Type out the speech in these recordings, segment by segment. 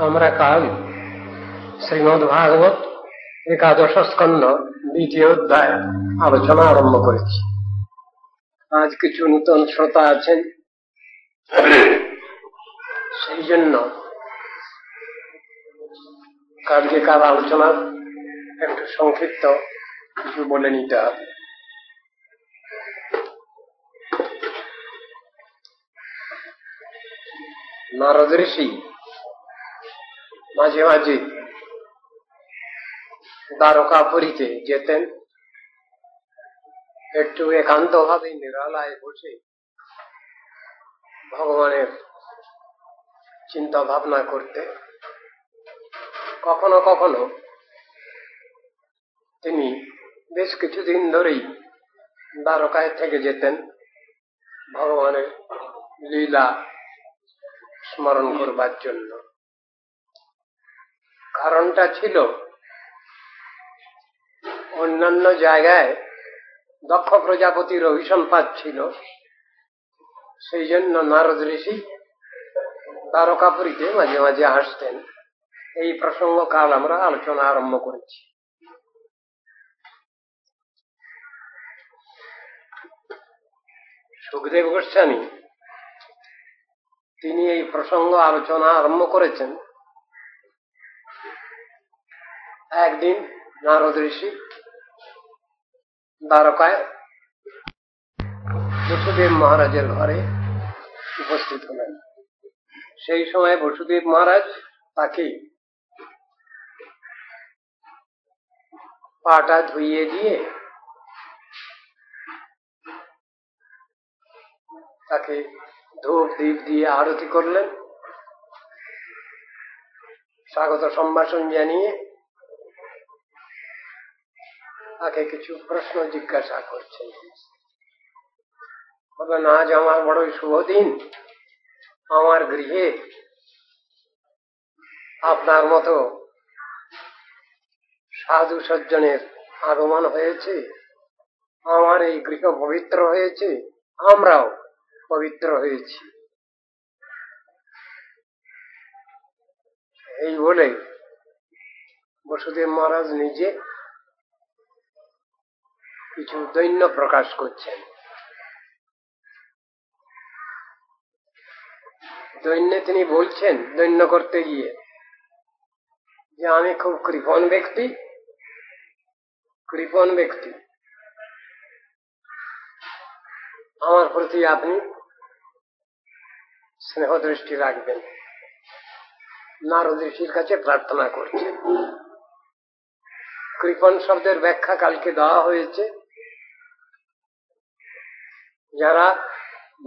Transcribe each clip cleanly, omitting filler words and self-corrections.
আমরা কাল শ্রীমদ ভাগবত একাদশ স্কন্ধ দ্বিতীয় অধ্যায় আলোচনা আরম্ভ করেছি। আজ কিছু নূতন শ্রোতা আছেন, সেই জন্য কালকেকার আলোচনা একটু সংক্ষিপ্ত কিছু বলে নিতে হবে। নারদ ঋষি মাঝে মাঝে দ্বারকাপুরীতে যেতেন, একটু একান্ত ভাবে নিরালায় বসে ভগবানের চিন্তা ভাবনা করতে। কখনো কখনো তিনি বেশ কিছুদিন ধরেই দ্বারকায় থেকে যেতেন ভগবানের লীলা স্মরণ করবার জন্য। কারণটা ছিল, অন্যান্য জায়গায় দক্ষ প্রজাপতির অভিসম্পাদ ছিল, সেই জন্য নারদ ঋষি দ্বারকাপুরীতে মাঝে মাঝে আসতেন। এই প্রসঙ্গ কাল আমরা আলোচনা আরম্ভ করেছি। সুখদেব গোস্বামী তিনি এই প্রসঙ্গ আলোচনা আরম্ভ করেছেন। একদিন নারদ ঋষি দ্বারকায় বসুদেব মহারাজের ঘরে উপস্থিত হলেন। সেই সময় বসুদেব মহারাজ তাকে পাটা ধুইয়ে দিয়ে তাকে ধূপ দীপ দিয়ে আরতি করলেন। স্বাগত সম্ভাষণ জানিয়ে তাকে কিছু প্রশ্ন জিজ্ঞাসা করছেন। বললেন, আজ আমার বড়ই শুভ দিন, আমার গৃহে আপনার মতো সাধু সজ্জনের আগমন হয়েছে, আমার এই গৃহ পবিত্র হয়েছে, আমরাও পবিত্র হয়েছি। এই বলে বসুদেব মহারাজ নিজে কিছু দৈন্য প্রকাশ করছেন। দৈন্যে তিনি বলছেন, দৈন্য করতে গিয়ে, যে আমি খুব কৃপণ ব্যক্তি, আমার প্রতি আপনি স্নেহ দৃষ্টি রাখবেন। নারদ ঋষির কাছে প্রার্থনা করছেন। কৃপণ শব্দের ব্যাখ্যা কালকে দেওয়া হয়েছে। যারা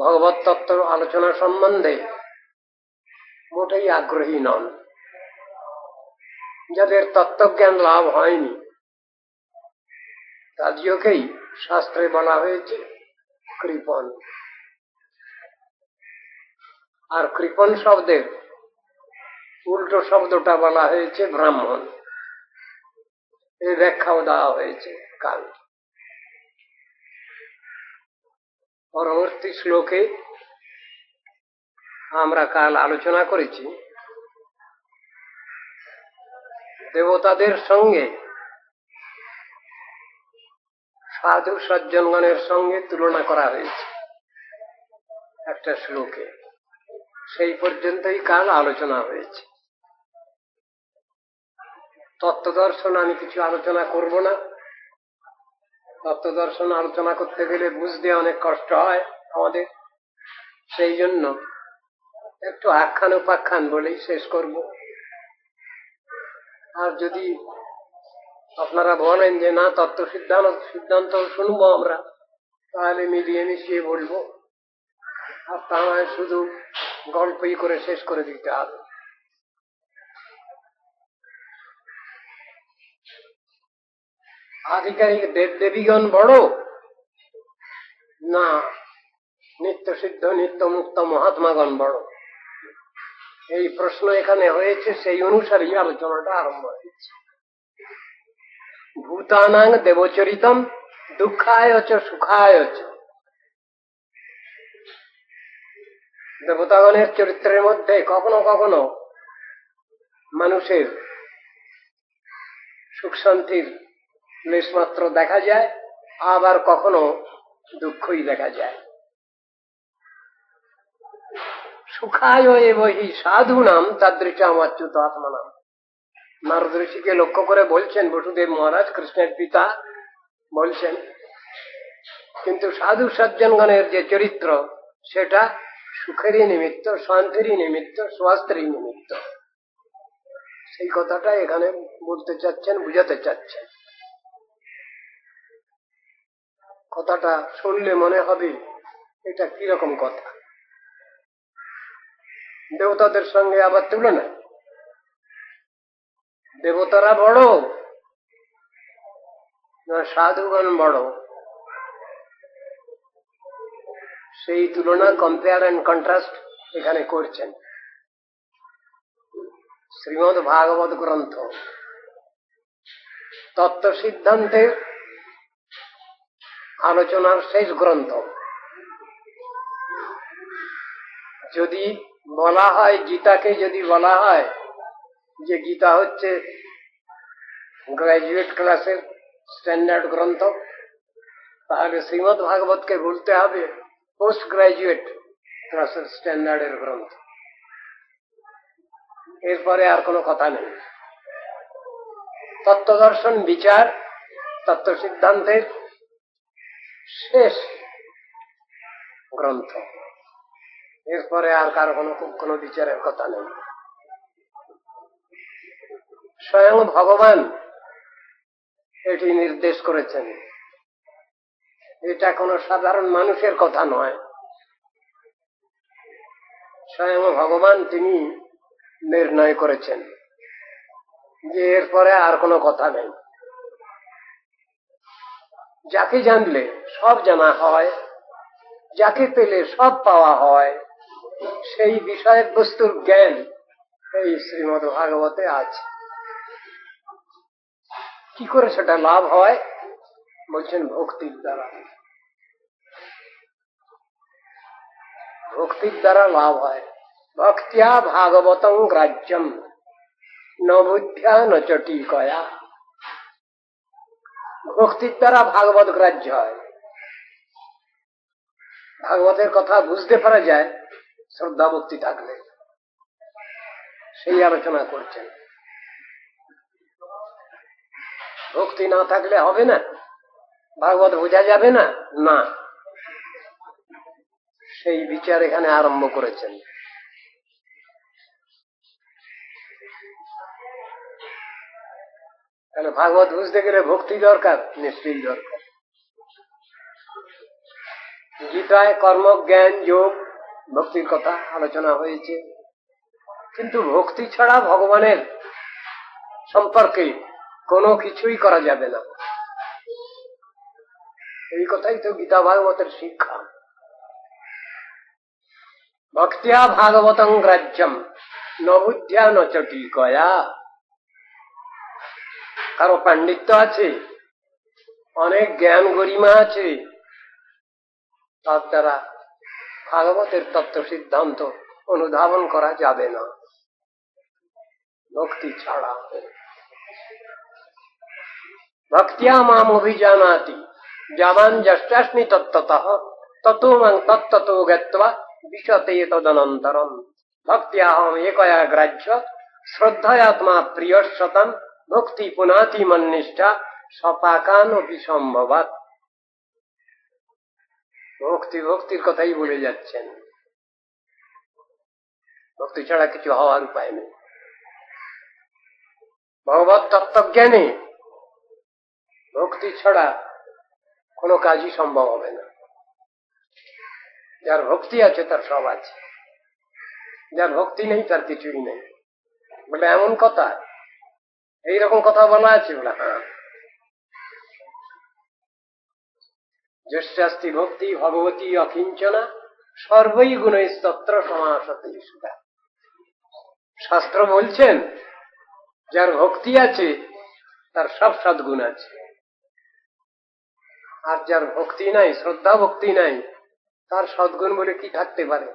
ভগবত তত্ত্ব আলোচনা সম্বন্ধে মোটেই আগ্রহী নন, যাদের তত্ত্বজ্ঞান লাভ হয়নি, তাদেরকেই শাস্ত্রে বলা হয়েছে কৃপণ। আর কৃপণ শব্দের উল্টো শব্দটা বলা হয়েছে ব্রাহ্মণ। এই ব্যাখ্যাও দেওয়া হয়েছে কাল। পরবর্তী শ্লোকে আমরা কাল আলোচনা করেছি, দেবতাদের সঙ্গে সাধু সজ্জনগণের সঙ্গে তুলনা করা হয়েছে একটা শ্লোকে। সেই পর্যন্তই কাল আলোচনা হয়েছে। তত্ত্বদর্শন আমি কিছু আলোচনা করব না। তত্ত্বদর্শন আলোচনা করতে গেলে বুঝতে অনেক কষ্ট হয় আমাদের, সেই জন্য একটু আখ্যান উপাখ্যান বলেই শেষ করব। আর যদি আপনারা বলেন যে না, তত্ত্ব সিদ্ধান্ত শুনবো আমরা, তাহলে মিলিয়ে মিশিয়ে বলবো, আর তা নয় শুধু গল্পই করে শেষ করে দিতে হবে। আধিকারিক দেবদেবীগণ বড় না নিত্য সিদ্ধ নিত্য মুক্ত মহাত্মাগণ বড়? এই প্রশ্ন এখানে হয়েছে, সেই অনুসারেই আলোচনাটা আরম্ভ হয়েছে। ভূতানাং দেবচরিতম দুঃখায় চ সুখায় চ। দেবতাগণের চরিত্রের মধ্যে কখনো কখনো মানুষের সুখ শান্তির লেশমাত্র দেখা যায়, আবার কখনো দুঃখই দেখা যায়। সুখায় বহি সাধু নাম তাদৃশাম অচ্যুত আত্মনাম। নারদ ঋষিকে লক্ষ্য করে বলছেন বসুদেব মহারাজ, কৃষ্ণের পিতা, বলছেন কিন্তু সাধু সজ্জনগণের যে চরিত্র সেটা সুখেরই নিমিত্ত, শান্তিরই নিমিত্ত, স্বাস্থ্যেরই নিমিত্ত। সেই কথাটা এখানে বলতে চাচ্ছেন, বুঝাতে চাচ্ছেন। কথাটা শুনলে মনে হবে এটা কিরকম কথা। দেবতাদের সঙ্গে আবার তুলনা, দেবতারা বড় না সাধুগণ বড়, সেই তুলনা, কম্পেয়ার এন্ড কন্ট্রাস্ট এখানে করছেন। শ্রীমদ ভাগবত গ্রন্থ তত্ত্ব সিদ্ধান্তের আলোচনার শেষ গ্রন্থ। যদি বলা হয় গীতাকে, যদি বলা হয় যে গীতা হচ্ছে গ্রাজুয়েট ক্লাসের স্ট্যান্ডার্ড গ্রন্থ, তাহলে শ্রীমদ ভাগবতকে বলতে হবে পোস্ট গ্রাজুয়েট ক্লাসের স্ট্যান্ডার্ডের গ্রন্থ। এরপরে আর কোনো কথা নেই। তত্ত্বদর্শন বিচার, তত্ত্ব সিদ্ধান্তের শেষ গ্রন্থ, এরপরে আর কারো কোনো বিচারের কথা নেই। স্বয়ং ভগবান এটি নির্দেশ করেছেন, এটা কোনো সাধারণ মানুষের কথা নয়। স্বয়ং ভগবান তিনি নির্ণয় করেছেন যে এরপরে আর কোনো কথা নেই। যাকে জানলে সব জানা হয়, যাকে পেলে সব পাওয়া হয়, সেই বিষয়ের বস্তুর জ্ঞান এই শ্রীমদ ভাগবতে আছে। কি করে সেটা লাভ হয়? বলছেন ভক্তির দ্বারা। ভক্তির দ্বারা লাভ হয়। ভক্তিয়া ভাগবতং গ্রাহ্যম ন বুদ্ধ্যা ন চ টিকয়া। ভক্তির দ্বারা ভাগবত গ্রাহ্য হয়। ভাগবতের কথা বুঝতে পারা যায় শ্রদ্ধা ভক্তি থাকলে। সেই আলোচনা করছেন। ভক্তি না থাকলে হবে না, ভাগবত বোঝা যাবে না, না। সেই বিচার এখানে আরম্ভ করেছেন। তাহলে ভাগবত বুঝতে গেলে ভক্তি দরকার, নিশ্চয়ই দরকার। গীতায় কর্ম, জ্ঞান, যোগ, ভক্তির কথা আলোচনা হয়েছে, কিন্তু ভক্তি ছাড়া ভগবানের সম্পর্কে কোনো কিছুই করা যাবে না। এই কথাই তো গীতা ভাগবতের শিক্ষা। ভক্তিয়া ভাগবতং গ্রাহ্যম ন বুদ্ধ্যা ন চ টিকয়া। কারো পাণ্ডিত্য আছে, অনেক জ্ঞান গরিমা আছে, তার দ্বারা ভাগবতের তত্ত্ব সিদ্ধান্ত অনুধাবন করা যাবে না ভক্তি ছাড়া। ভক্তিয়া মাম অভিজানাতি যাবান যষ্টাস্মি তত্ত্বতঃ ততো মাং তত্ত্বতো গত্বা বিশতে তদনন্তরম। ভক্তিয়াহম একয়া গ্রাহ্য শ্রদ্ধয়াত্মা প্রিয়শতম ভক্তি পুনাতি মন্নিষ্ঠা সপাকানপি সম্ভবাৎ। ভক্তির কথাই বলে যাচ্ছেন। ভক্তি ছাড়া কিছু হওয়ার উপায় নেই। ভগবত তত্ত্বজ্ঞানে ভক্তি ছাড়া কোনো কাজই সম্ভব হবে না। যার ভক্তি আছে তার সব আছে, যার ভক্তি নেই তার কিছুই নেই। বলে এমন কথা, এইরকম কথা বলা আছে? বলে হ্যাঁ। যস্যাস্তি ভক্তি ভগবতী অকিঞ্চনা সর্বই গুণস্তত্র সমাসতে সুধা। শাস্ত্র বলছেন যার ভক্তি আছে তার সব সদ্গুণ আছে, আর যার ভক্তি নাই, শ্রদ্ধা ভক্তি নাই, তার সদ্গুণ বলে কি থাকতে পারে?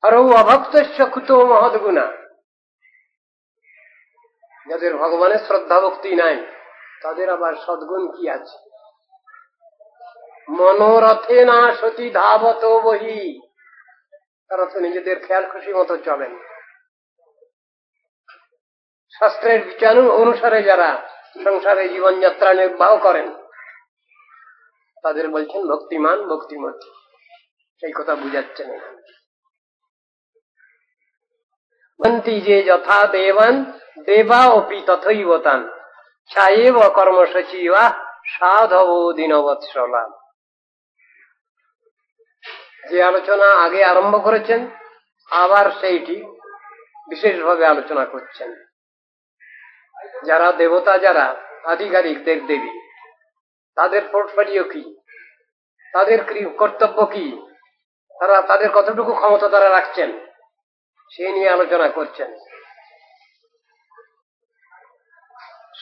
আর ও অভক্তস্য কুতো মহৎ গুণা। যাদের ভগবানের শ্রদ্ধা ভক্তি নাই তাদের আবার সদ্গুণ কি আছে? মনোরথে না সতী ধাবত বহি, তারা তো নিজেদের খেয়াল খুশি মতো চলেন। শাস্ত্রের বিচার অনুসারে যারা সংসারে জীবনযাত্রা নির্বাহ করেন তাদের বলছেন ভক্তিমান ভক্তিমতী। সেই কথা বুঝাচ্ছেন এখানে। বন্তি যে যথা দেবান দেবা অপি তথৈবতান ছায়েব কর্মসচিবা সাধব দিনবৎসলা। যে আলোচনা আগে আরম্ভ করেছেন আবার সেইটি বিশেষভাবে আলোচনা করছেন। যারা দেবতা, যারা আধিকারিক দেবদেবী, তাদের পোর্টফোলিও কি, তাদের কর্তব্য কি, তাদের কতটুকু ক্ষমতা তারা রাখছেন সেই নিয়ে আলোচনা করছেন।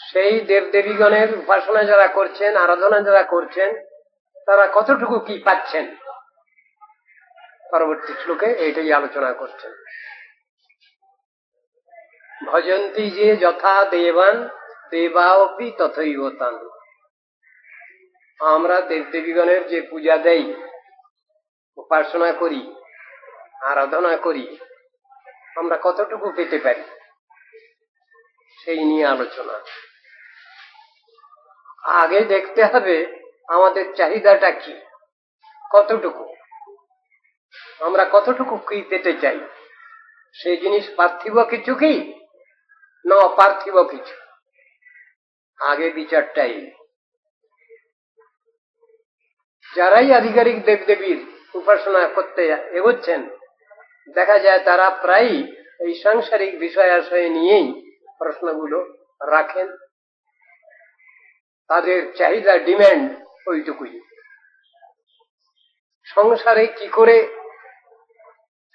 সেই দেবদেবীগণের উপাসনা যারা করছেন, আরাধনা যারা করছেন, তারা কতটুকু কি পাচ্ছেন পরবর্তী শ্লোকে এইটাই আলোচনা করছেন। ভজন্তি যে যথা দেবান দেবাপি তথৈবতান। আমরা দেবদেবীগণের যে পূজা দেই, উপাসনা করি, আরাধনা করি, আমরা কতটুকু পেতে পারি সেই নিয়ে আলোচনা। আগে দেখতে হবে আমাদের চাহিদাটা কি, কতটুকু আমরা কতটুকু কি পেতে চাই। সেই জিনিস পার্থিব কিছু কি না অপার্থিব কিছু, আগে বিচারটাই। যারাই আধিকারিক দেবদেবীর উপাসনা করতে এগোচ্ছেন দেখা যায় তারা প্রায় এই সাংসারিক বিষয় আশয় নিয়েই প্রশ্নগুলো রাখেন। তাদের চাহিদা, ডিম্যান্ড ওইটুকুই। সংসারে কি করে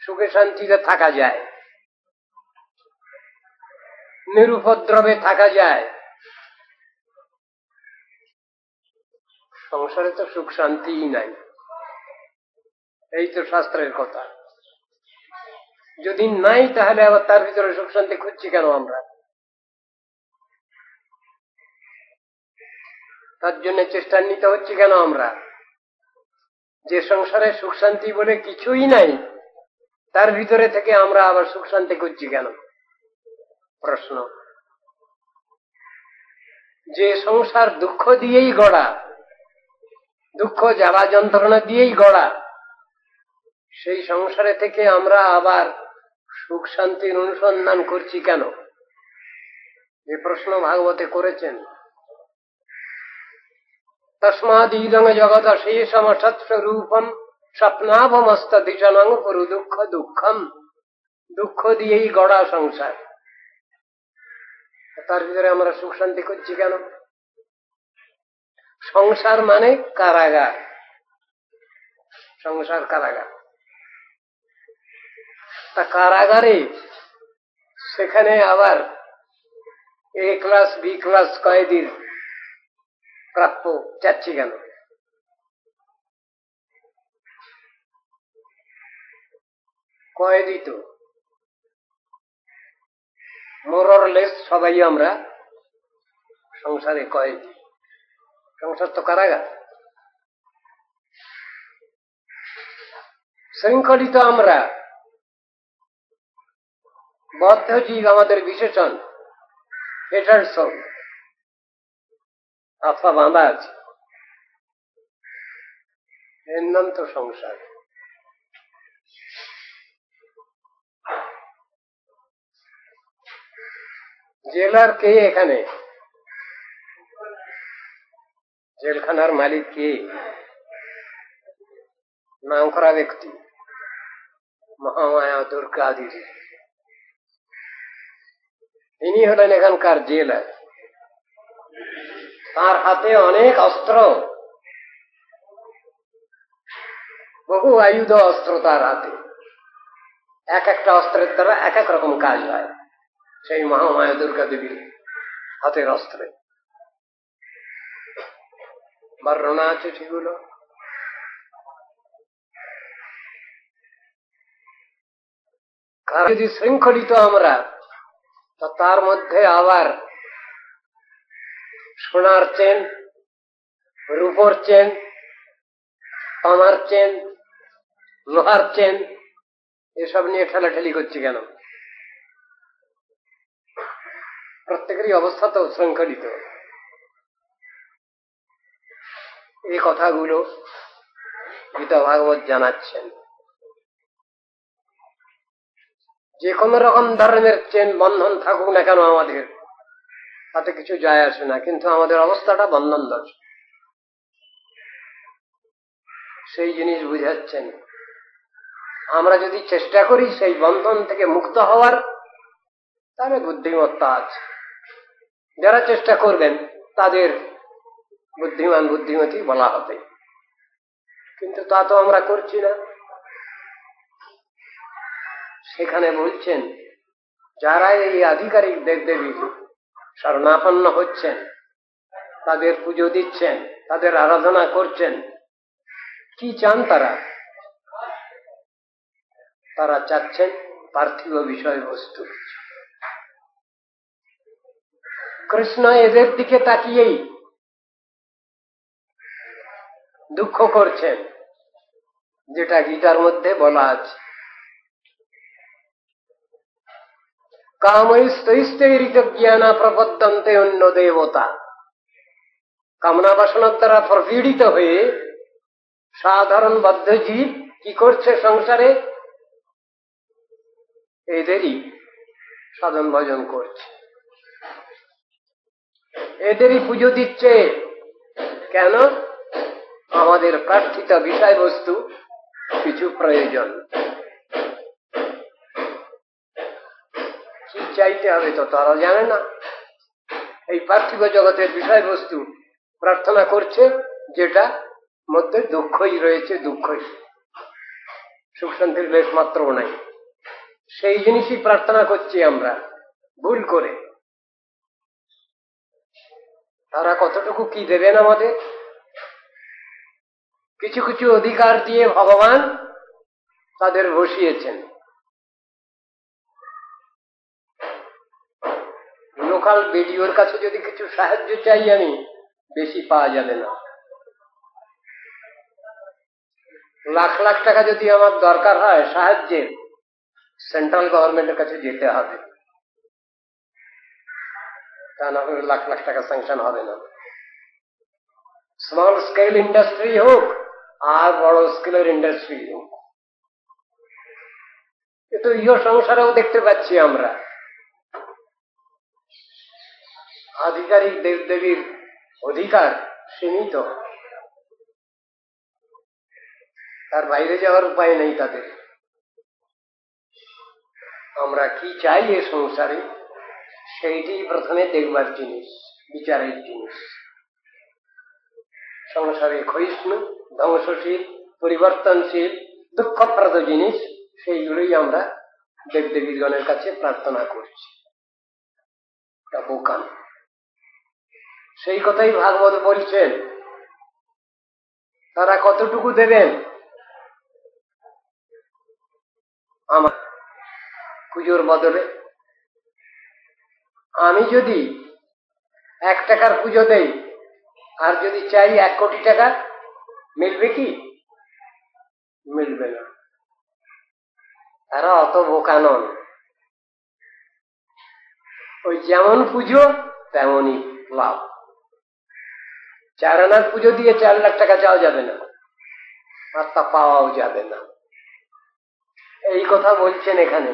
সুখে শান্তিতে থাকা যায়, নিরুপদ্রবে থাকা যায়। সংসারে তো সুখ শান্তিই নাই, এই তো শাস্ত্রের কথা। যদি নাই তাহলে আবার তার ভিতরে সুখ শান্তি খুঁজছি কেন আমরা? তার জন্য চেষ্টা নিতে হচ্ছে কেন আমরা? যে সংসারে সুখ শান্তি বলে কিছুই নাই তার ভিতরে থেকে আমরা আবার সুখ শান্তি খুঁজছি কেন? প্রশ্ন। যে সংসার দুঃখ দিয়েই গড়া, দুঃখ জ্বালা যন্ত্রণা দিয়েই গড়া, সেই সংসারে থেকে আমরা আবার সুখ শান্তির অনুসন্ধান করছি কেন? এ প্রশ্ন ভাগবতে করেছেন। তস্মাদ ইদং জগৎ শেষম সৎস্বরূপম স্বপ্নাভমস্তদিশনং পুরু দুঃখ দুঃখম। দুঃখ দিয়েই গড়া সংসার, তার ভিতরে আমরা সুখ শান্তি করছি কেন? সংসার মানে কারাগার, সংসার কারাগার। তা কারাগারে সেখানে আবার এ ক্লাস বি ক্লাস কয়েদির প্রাপ্য চাচ্ছি কেন? কয়েদি তো মোরলেস সবাই আমরা সংসারে কয়েদি। সংসার তো কারাগার। শৃঙ্খলিত আমরা, বদ্ধ জীব আমাদের বিশেষণ, এটার সব আফা বাঁধা আছে, এর নাম তো সংসার। জেলার কে এখানে? জেলখানার মালিক কে? নাম করা ব্যক্তি মহামায়া দুর্গাধীশ। তিনি হলেন এখানকার জেলার। তার হাতে অনেক অস্ত্র, বহু আয়ুধ অস্ত্র তার হাতে। এক একটা অস্ত্রের দ্বারা এক এক রকম কাজ হয় সেই মহামায়া দুর্গা দেবীর হাতের অস্ত্রে। বর্ণনা আছে সেগুলো। যদি শৃঙ্খলিত আমরা তো তার মধ্যে আবার সোনার চেন, রূপোর চেন, তামার চেন, লোহার চেন, এসব নিয়ে ঠেলাঠেলি করছি কেন? প্রত্যেকেরই অবস্থা তো শৃঙ্খলিত। এই কথাগুলো গীতা ভাগবত জানাচ্ছেন। যে কোনো রকম ধরনের চেন বন্ধন থাকুক না কেন আমাদের, তাতে কিছু যায় আসে না, কিন্তু আমাদের অবস্থাটা বন্ধন দর্শ, সেই জিনিস বুঝাচ্ছেন। আমরা যদি চেষ্টা করি সেই বন্ধন থেকে মুক্ত হওয়ার, তাহলে বুদ্ধিমত্তা আছে। যারা চেষ্টা করবেন তাদের বুদ্ধিমান বুদ্ধিমতী বলা হবে, কিন্তু তা তো আমরা করছি না। সেখানে বলছেন যারা এই আধিকারিক দেবদেবী শরণাপন্ন হচ্ছেন, তাদের পুজো দিচ্ছেন, তাদের আরাধনা করছেন, কি চান তারা? তারা চাচ্ছেন পার্থিব বিষয়বস্তু। কৃষ্ণ এদের দিকে তাকিয়েই দুঃখ করছেন, যেটা গীতার মধ্যে বলা আছে, কামৈস্তৈস্তৈরিত জ্ঞানা প্রপদ্যন্তে অন্য দেবতা। কামনা বাসনার দ্বারা প্রপীড়িত হয়ে সাধারণ বদ্ধ জীব কি করছে সংসারে? এদেরই সাধন ভজন করছে, এদেরই পুজো দিচ্ছে। কেন? আমাদের প্রার্থিত বিষয়বস্তু কিছু প্রয়োজন, কি চাইতে হবে তো তারা জানে না। এই পার্থিব জগতের বিষয়বস্তু প্রার্থনা করছে, যেটা মধ্যে দুঃখই রয়েছে, দুঃখই, সুখ শান্তির লেশ মাত্র নাই। সেই জিনিসই প্রার্থনা করছি আমরা ভুল করে। তারা কতটুকু কি দেবেন আমাদের? কিছু কিছু অধিকার দিয়ে ভগবান তাদের বসিয়েছেন। লোকাল বিডিওর কাছে যদি কিছু সাহায্য চাই আমি, বেশি পাওয়া যাবে না। লাখ লাখ টাকা যদি আমার দরকার হয় সাহায্যে, সেন্ট্রাল গভর্নমেন্টের কাছে যেতে হবে, তা না হলে লাখ লাখ টাকা স্যাংশন হবে না। স্মল স্কেল ইন্ডাস্ট্রি হোক আর বড় স্কেলের ইন্ডাস্ট্রি হোক, এ তো ইহ সংসারেও দেখতে পাচ্ছি আমরা। আধিকারিক দেবদেবীর অধিকার সীমিত, তার বাইরে যাওয়ার উপায় নেই তাদের। আমরা কি চাই এ সংসারে, সেইটি প্রথমে দেখবার জিনিস, বিচারের জিনিস। সংসারে ক্ষয়িষ্ণু, ধ্বংসশীল, পরিবর্তনশীল, দুঃখপ্রদ জিনিস, সেইগুলোই আমরা দেবদেবীগণের কাছে প্রার্থনা করছি। এটা বোকাম। সেই কথাই ভাগবত বলছেন। তারা কতটুকু দেবেন? আমার পুজোর বদলে আমি যদি 1 টাকার পুজো দেই আর যদি চাই 1 কোটি টাকা, মিলবে কি? মিলবে না। তারা অত বোকা নন। ওই যেমন পুজো তেমনই লাভ। 4 আনার পুজো দিয়ে 4 লাখ টাকা চাওয়া যাবে না, আর তা পাওয়াও যাবে না। এই কথা বলছেন এখানে।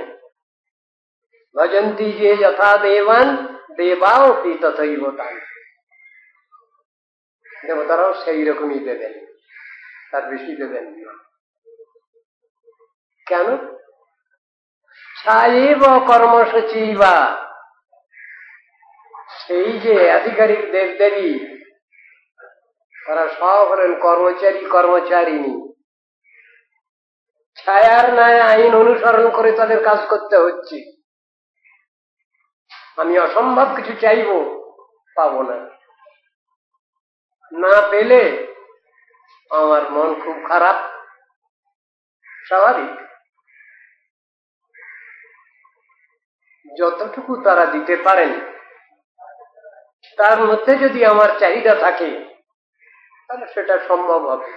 ভজন্তি যে যথা দেবান দেবাও কি তথৈব তান। দেবতারাও সেই রকমই দেবেন, তার বেশি দেবেন না। কেন? সাইব কর্মসূচি বা, সেই যে আধিকারিক দেবদেবী, তারা সব হলেন কর্মচারী, কর্মচারিণী। ছায়ার ন্যায় আইন অনুসরণ করে তাদের কাজ করতে হচ্ছে। আমি অসম্ভব কিছু চাইব, পাবো না। না পেলে আমার মন খুব খারাপ, স্বাভাবিক। যতটুকু তারা দিতে পারেন তার মধ্যে যদি আমার চাহিদা থাকে তাহলে সেটা সম্ভব হবে।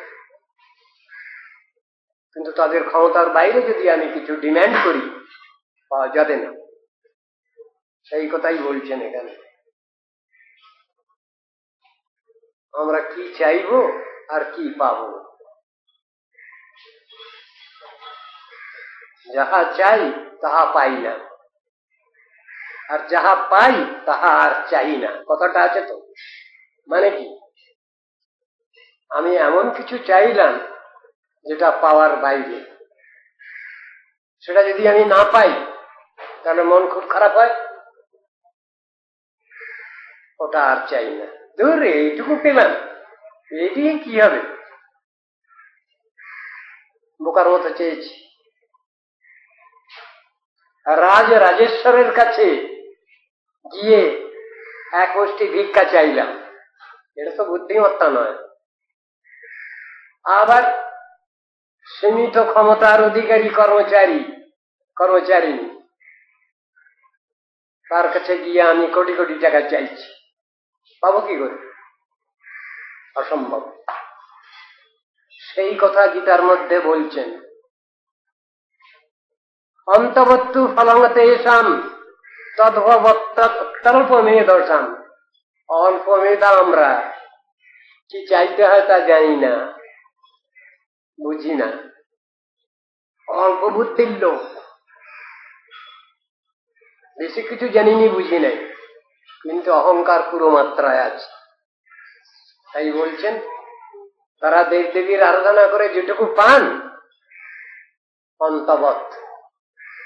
কিন্তু তাদের ক্ষমতার বাইরে যদি আমি কিছু ডিমান্ড করি, পাওয়া যাবে না। সেই কথাই বলছেন এখানে। আমরা কি চাইব আর কি পাব? যাহা চাই তাহা পাই না, আর যাহা পাই তাহা আর চাই না। কথাটা আছে তো? মানে কি, আমি এমন কিছু চাইলাম যেটা পাওয়ার বাইরে, সেটা যদি আমি না পাই তাহলে মন খুব খারাপ হয়। ওটা আর চাই না। ধর এইটুকু পেলাম, এই দিয়ে কি হবে? বোকার মতো চেয়েছি। রাজেশ্বরের কাছে গিয়ে এক মুষ্টি ভিক্ষা চাইলাম, এটা তো বুদ্ধিমত্তা নয়। আবার সীমিত ক্ষমতার অধিকারী কর্মচারিণী, তার কাছে গিয়ে আমি কোটি কোটি টাকা চাইছি, পাবো কি করে? অসম্ভব। সেই কথা গীতার মধ্যে বলছেন, অন্তবত্তু ফলংতে এসাম তদ্ভবত্তল্প মেধসাম। অল্প মেধা আমরা, কি চাইতে হয় তা জানি না, বুঝি না। অল্প বুদ্ধির লোক, বেশি কিছু জানিনি, বুঝি নাই, কিন্তু অহংকার পুরো মাত্রায় আছে। তাই বলছেন তারা দেব দেবীর আরাধনা করে যেটুকু পান, অন্তবৎ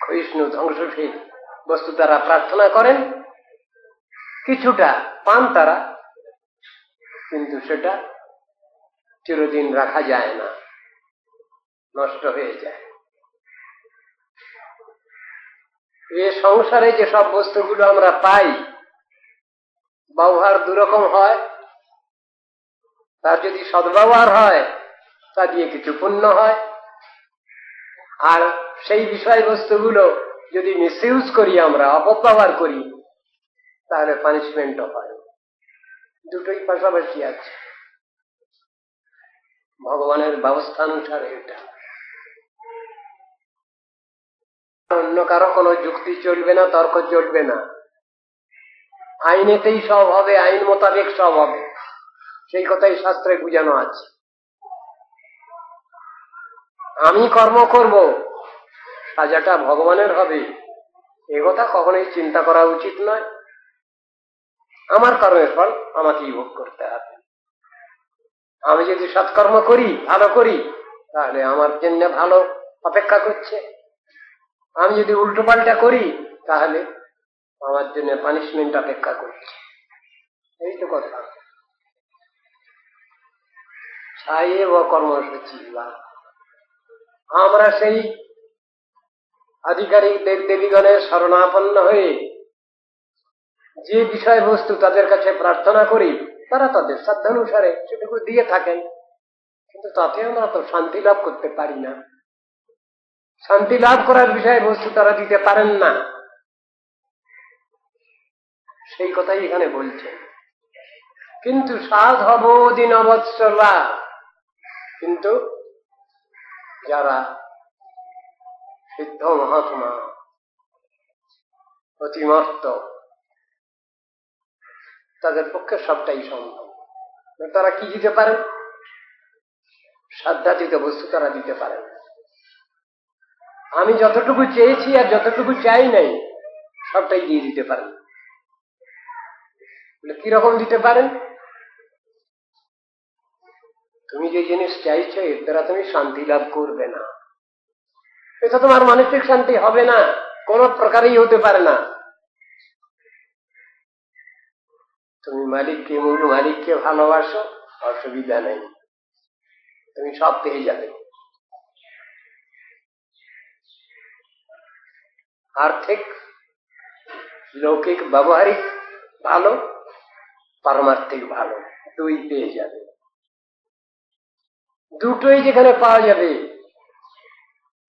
ক্ষয়িষ্ণু ধ্বংসশীল বস্তু তারা প্রার্থনা করেন, কিছুটা পান তারা, কিন্তু সেটা চিরদিন রাখা যায় না, নষ্ট হয়ে যায়। এ সংসারে যে সব বস্তুগুলো আমরা পাই, ব্যবহার দুরকম হয়। তার যদি সদ্ব্যবহার হয় তা দিয়ে কিছু পুণ্য হয়, আর সেই বিষয়বস্তুগুলো যদি মিসইউজ করি, আমরা অপব্যবহার করি, তাহলে পানিশমেন্টও হয়। দুটোই পাশাপাশি আছে ভগবানের ব্যবস্থা অনুসারে। এটা অন্য কারো কোনো যুক্তি চলবে না, তর্ক চলবে না। আইনেতেই সব হবে, আইন মোতাবেক সব হবে, সেই কথাই শাস্ত্রে বুঝানো আছে। আমি কর্ম করব, সাজাটা ভগবানের হবে, এ কথা কখনোই চিন্তা করা উচিত নয়। আমার কর্মের ফল আমাকেই ভোগ করতে হবে। আমি যদি সৎকর্ম করি, ভালো করি, তাহলে আমার জন্য ভালো অপেক্ষা করছে। আমি যদি উল্টো পাল্টা করি, তাহলে আমার জন্য পানিশমেন্ট অপেক্ষা করছে। এই তো কথা। ছায়ে ও কর্মসূচি, আমরা সেই আধিকারিক দেব দেবীগণের শরণাপন্ন হয়ে যে বিষয়বস্তু তাদের কাছে প্রার্থনা করি, তারা তাদের সাধ্যানুসারে সেটুকু দিয়ে থাকেন, কিন্তু তাতে আমরা তো শান্তি লাভ করতে পারি না। শান্তি লাভ করার বিষয়বস্তু তারা দিতে পারেন না, সেই কথাই এখানে বলছেন। কিন্তু সাধব দিনবৎসলা, কিন্তু যারা সিদ্ধ মহাত্মা, অতিমর্ত, তাদের পক্ষে সবটাই সম্ভব। তারা কি দিতে পারেন? সাধ্যাতীত বস্তু তারা দিতে পারেন। আমি যতটুকু চেয়েছি আর যতটুকু চাই নাই, সবটাই দিয়ে দিতে পারেন। কিরকম দিতে পারেন? তুমি যে জিনিস চাইছো এর দ্বারা তুমি শান্তি লাভ করবে না, এটা তোমার মানসিক শান্তি হবে না, কোন প্রকারেই হতে পারে না। তুমি মূল মালিককে ভালোবাসো, অসুবিধা নেই, তুমি সব পেয়ে যাবে। আর্থিক, লৌকিক, ব্যবহারিক ভালো, পারমার্থিক ভালো, দুই পেয়ে যাবে। দুটোই যেখানে পাওয়া যাবে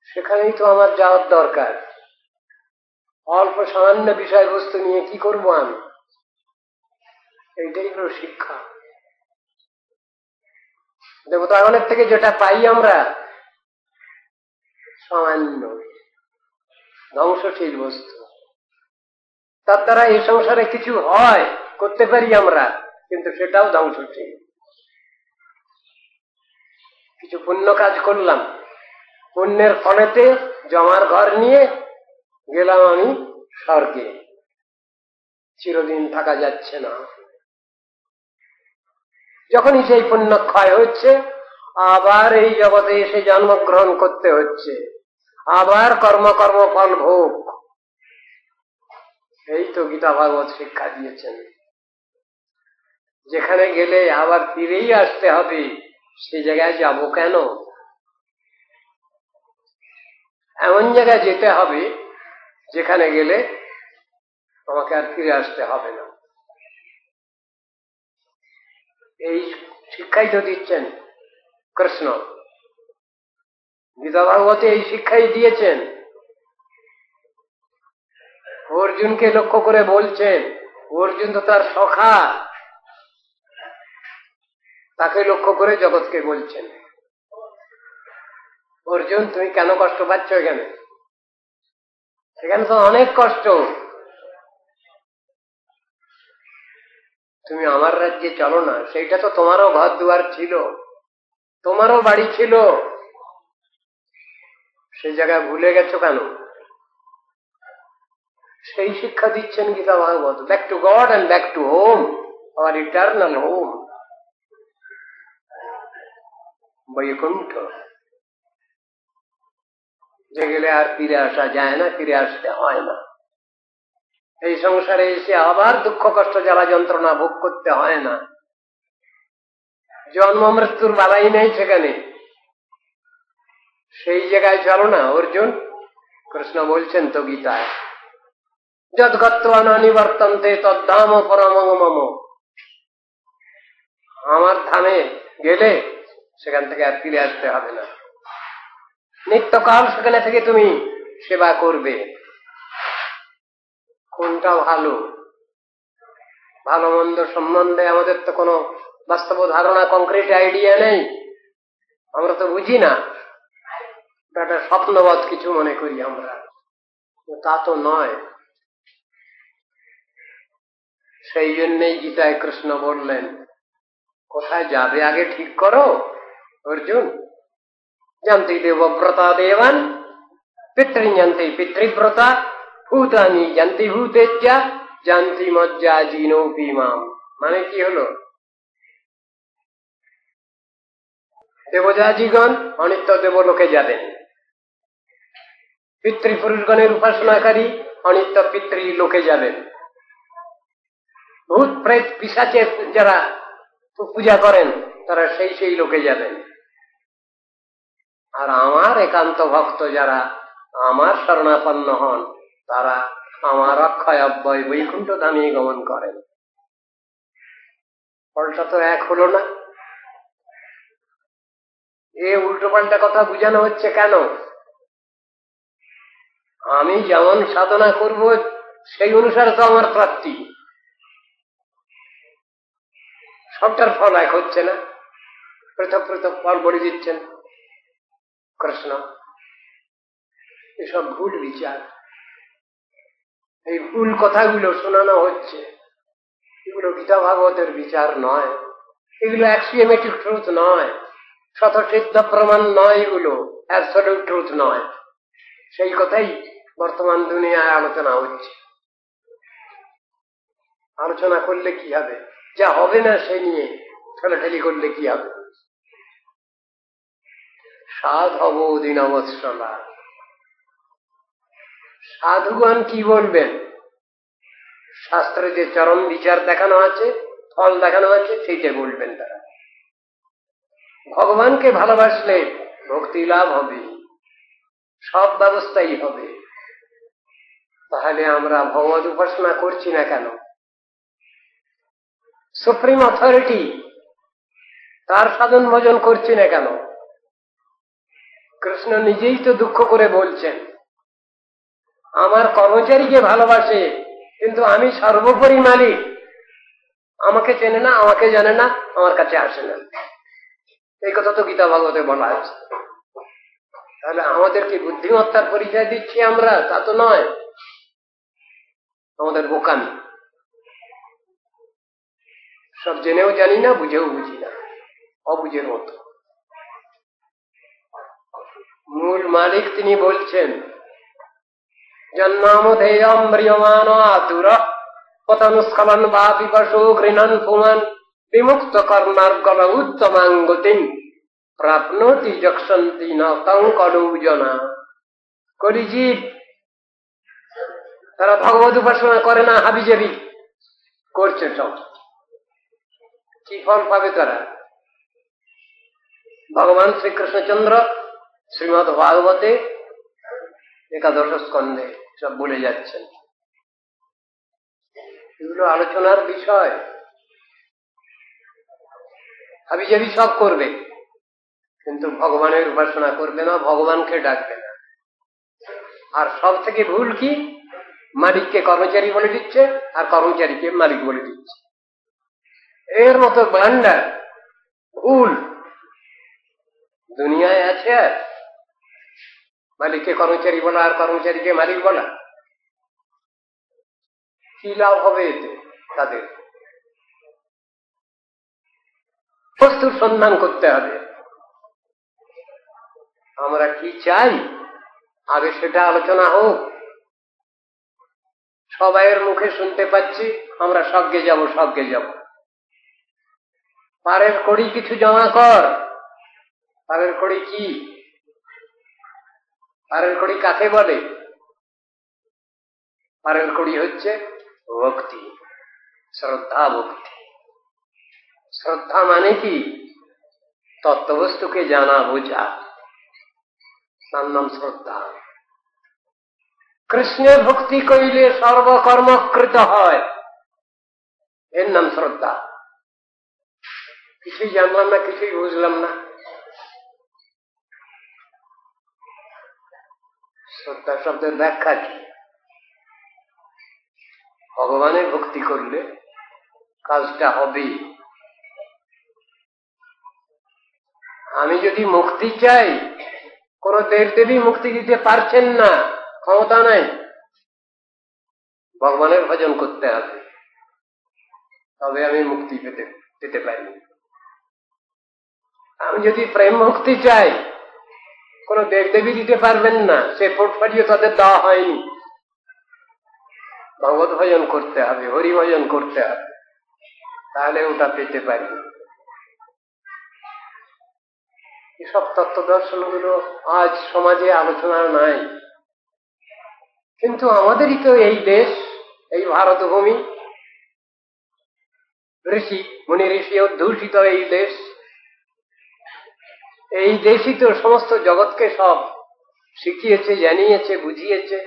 সেখানেই তো আমার যাওয়ার দরকার। অল্প সামান্য বিষয়বস্তু নিয়ে কি করব আমি? এইটাই হলো শিক্ষা। দেবতাগণের থেকে যেটা পাই আমরা সামান্য ধ্বংসশীল বস্তু, তার দ্বারা এই সংসারে কিছু হয়, করতে পারি আমরা, কিন্তু সেটাও ধ্বংসশীল। কিছু পুণ্য কাজ করলাম, পুণ্যের ফলেতে জমার ঘর নিয়ে গেলাম আমি স্বর্গে, চিরদিন থাকা যাচ্ছে না। যখনই সেই পুণ্য ক্ষয় হচ্ছে, আবার এই জগতে এসে জন্মগ্রহণ করতে হচ্ছে, আবার কর্মফল ভোগ। এই তো গীতা ভাগবত শিক্ষা দিয়েছেন। যেখানে গেলে আবার ফিরেই আসতে হবে, সেই জায়গায় যাব কেন? এমন জায়গায় যেতে হবে যেখানে গেলে আমাকে আর ফিরে আসতে হবে না। এই শিক্ষাই তো দিচ্ছেন কৃষ্ণ। গীতা ভাগবতে এই শিক্ষাই দিয়েছেন। অর্জুনকে লক্ষ্য করে বলছেন, অর্জুন তো তার সখা, তাকে লক্ষ্য করে জগৎকে বলছেন, অর্জুন তুমি কেন কষ্ট পাচ্ছ এখানে? এখানে তো অনেক কষ্ট, তুমি আমার রাজ্যে চলো না। সেইটা তো তোমারও ঘর দুয়ার ছিল, তোমারও বাড়ি ছিল, সেই জায়গায় ভুলে গেছো কেন? সেই শিক্ষা দিচ্ছেন Gita Bhagavat. Back to God and back to home, our eternal home, Vaikuntha, যে গেলে আর ফিরে আসা যায় না, ফিরে আসতে হয় না। এই সংসারে এসে আবার দুঃখ কষ্ট জ্বালা যন্ত্রণা ভোগ করতে হয় না। জন্ম মৃত্যুর বালাই নেই সেখানে। সেই জায়গায় চলো না অর্জুন। কৃষ্ণ বলছেন তো গীতায়, যদ্গত্বা ন নিবর্তন্তে তদ্ধাম পরমং মম। আমার ধামে গেলে সেখান থেকে আর ফিরে আসতে হবে না, নিত্যকাল সেখানে থেকে তুমি সেবা করবে। কোনটা ভালো? ভালো মন্দ সম্বন্ধে আমাদের তো কোনো বাস্তব ধারণা, কংক্রিট আইডিয়া নেই, আমরা তো বুঝি না। একটা স্বপ্নবৎ কিছু মনে করি আমরা, তা তো নয়। সেই জন্যই গীতায় কৃষ্ণ বললেন, কোথায় যাবে আগে ঠিক করো অর্জুন। জানতি দেবব্রতা দেবান, পিতৃজান্তি পিতৃব্রতা, ভূতানি জানতি ভূতেজ্জা, জানতি মজ্জা জিনোপি মাম। মানে কি হলো? দেবজাজিগণ অনিত্য দেবলোকে যাবেন, পিতৃপুরুষগণের উপাসনাকারী অনিত্য পিতৃ লোকে যাবেন, ভূত প্রেত পিশাচে যারা পূজা করেন তারা সেই লোকে যাবেন। আর আমার একান্ত ভক্ত যারা আমার শরণাপন্ন হন, তারা আমার অক্ষয় অব্যয় বৈকুণ্ঠ ধামে গমন করেন। ফলটা তো এক হলো না। এ উল্টো পাল্টা কথা বুঝানো হচ্ছে কেন? আমি যেমন সাধনা করব সেই অনুসারে তো আমার প্রাপ্তি, সবটার ফল এক হচ্ছে না, পৃথক পৃথক ফল বলে দিচ্ছেন কৃষ্ণ। এসব ভুল বিচার, এই ভুল কথাগুলো শোনানো হচ্ছে, এগুলো গীতা ভাগবতের বিচার নয়, এগুলো অ্যাক্সিওমেটিক ট্রুথ নয়, স্বতঃসিদ্ধ প্রমাণ নয়, এগুলো অ্যাবসলিউট ট্রুথ নয়। সেই কথাই বর্তমান দুনিয়ায় আলোচনা হচ্ছে। আলোচনা করলে কি হবে? যা হবে না সে নিয়ে ঠেলাঠেলি করলে কি হবে? সাধব দীনবৎসলা, সাধুগণ কি বলবেন? শাস্ত্রে যে চরম বিচার দেখানো আছে, ফল দেখানো আছে, সেইটা বলবেন তারা। ভগবানকে ভালোবাসলে ভক্তি লাভ হবে, সব ব্যবস্থাই হবে। তাহলে আমরা ভগবত উপাসনা করছি না কেন? সুপ্রিম অথরিটি, তার সাধন ভজন করছি না কেন? কৃষ্ণ নিজেই তো দুঃখ করে বলছেন, আমার কর্মচারীকে ভালোবাসে, কিন্তু আমি সর্বোপরি মালিক। আমাকে চেনে না, আমাকে জানে না, আমার কাছে আসে না। এই কথা তো গীতা ভাগবতে বলা আছে। তাহলে আমাদের কি বুদ্ধিমত্তার পরিচয় দিচ্ছি আমরা? তা তো নয়, আমাদের বোকামি। সব জেনেও জানি না, বুঝেও বুঝি না, অবুঝের মতো। মূল মালিক তিনি বলছেন, জন্মামধেয়ম ম্রিয়মান আতুর পতনুস্খলন বা বিপশো ঘৃণন পুমান বিমুক্ত কর্মার্গল উত্তমাঙ্গতিম প্রাপ্নতি যক্ষন্তি ন তং কলৌ জনা। কলিজীব তারা ভগবত উপাসনা করে না, হাবিজাবি করছে সব। কি ফল পাবে তারা? ভগবান শ্রীকৃষ্ণচন্দ্র শ্রীমদ ভাগবতে 11 স্কন্ধে সব বলে যাচ্ছেন। এগুলো আলোচনার বিষয়। হাবিজাবি সব করবে, কিন্তু ভগবানের উপাসনা করবে না, ভগবানকে ডাকবে না। আর সব থেকে ভুল কি? মালিককে কর্মচারী বলে দিচ্ছে, আর কর্মচারীকে মালিক বলে দিচ্ছে। এর মতো ব্লান্ডার, ভুল দুনিয়ায় আছে। আর মালিককে কর্মচারী বলা আর কর্মচারীকে মালিক বলা, কি লাভ হবে এতে তাদের? বস্তুর সন্ধান করতে হবে। আমরা কি চাই আগে সেটা আলোচনা হোক। সবাইয়ের মুখে শুনতে পাচ্ছি আমরা স্বর্গে যাব, স্বর্গে যাব। পারের কড়ি কিছু জমা কর। পারের কড়ি কি? পারের কড়ি কাকে বলে? পারের কড়ি হচ্ছে ভক্তি, শ্রদ্ধা। ভক্তি, শ্রদ্ধা মানে কি? তত্ত্ববস্তুকে জানা বোঝা, তার নাম শ্রদ্ধা। কৃষ্ণের ভক্তি করিলে সর্বকর্মকৃত হয়, এর নাম শ্রদ্ধা। কিছুই জানলাম না, কিছুই বুঝলাম না। শ্রদ্ধা শব্দের ব্যাখ্যা কি? ভগবানের ভক্তি করলে কাজটা হবে। আমি যদি মুক্তি চাই, কোন দেবদেবী মুক্তি দিতে পারছেন না, ক্ষমতা নাই। ভগবানের ভজন করতে হবে, তবে আমি মুক্তি পেতে পারি। আমি যদি প্রেম মুক্তি চাই, কোন দেবদেবী দিতে পারবেন না, সে পোর্টফোলিও তাদের দেওয়া হয়নি। ভগবত ভজন করতে হবে, হরি ভজন করতে হবে, তাহলে ওটা পেতে পারি। এসব তত্ত্ব দর্শনগুলো আজ সমাজে আলোচনা নাই। কিন্তু আমাদেরই তো এই দেশ, এই ভারত ভূমি, ঋষি মুনি ঋষি অধ্যুষিত এই দেশ। এই দেশই তো সমস্ত জগৎকে সব শিখিয়েছে, জানিয়েছে, বুঝিয়েছে।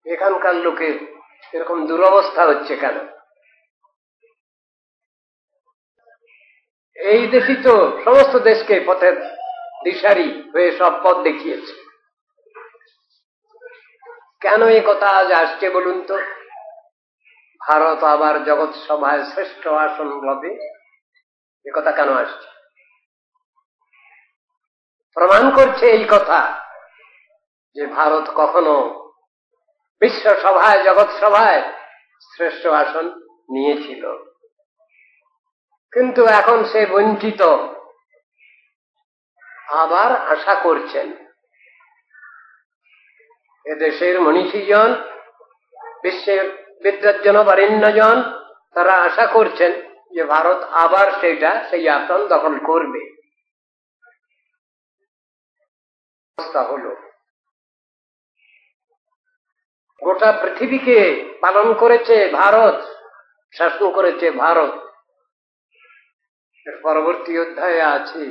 এখানকার লোকের এরকম দুরবস্থা হচ্ছে কেন? এই দেশই তো সমস্ত দেশকে পথের দিশারি হয়ে সব পথ দেখিয়েছে। কেন এই কথা আজ আসছে বলুন তো? ভারত আবার জগৎ সভায় শ্রেষ্ঠ আসন হবে, এ কথা কেন আসছে? প্রমাণ করছে এই কথা যে ভারত কখনো বিশ্ব সভায়, জগৎ সভায় শ্রেষ্ঠ আসন নিয়েছিল, কিন্তু এখন সে বঞ্চিত। আবার আশা করছেন এদেশের মনীষীজন, বিশ্বের বিদ্বজ্জন বরেণ্যজন, তারা আশা করছেন যে ভারত আবার সেই আসন দখল করবে। অবস্থা হলো গোটা পৃথিবীকে পালন করেছে ভারত, শাসন করেছে ভারত। এর পরবর্তী অধ্যায়ে আছে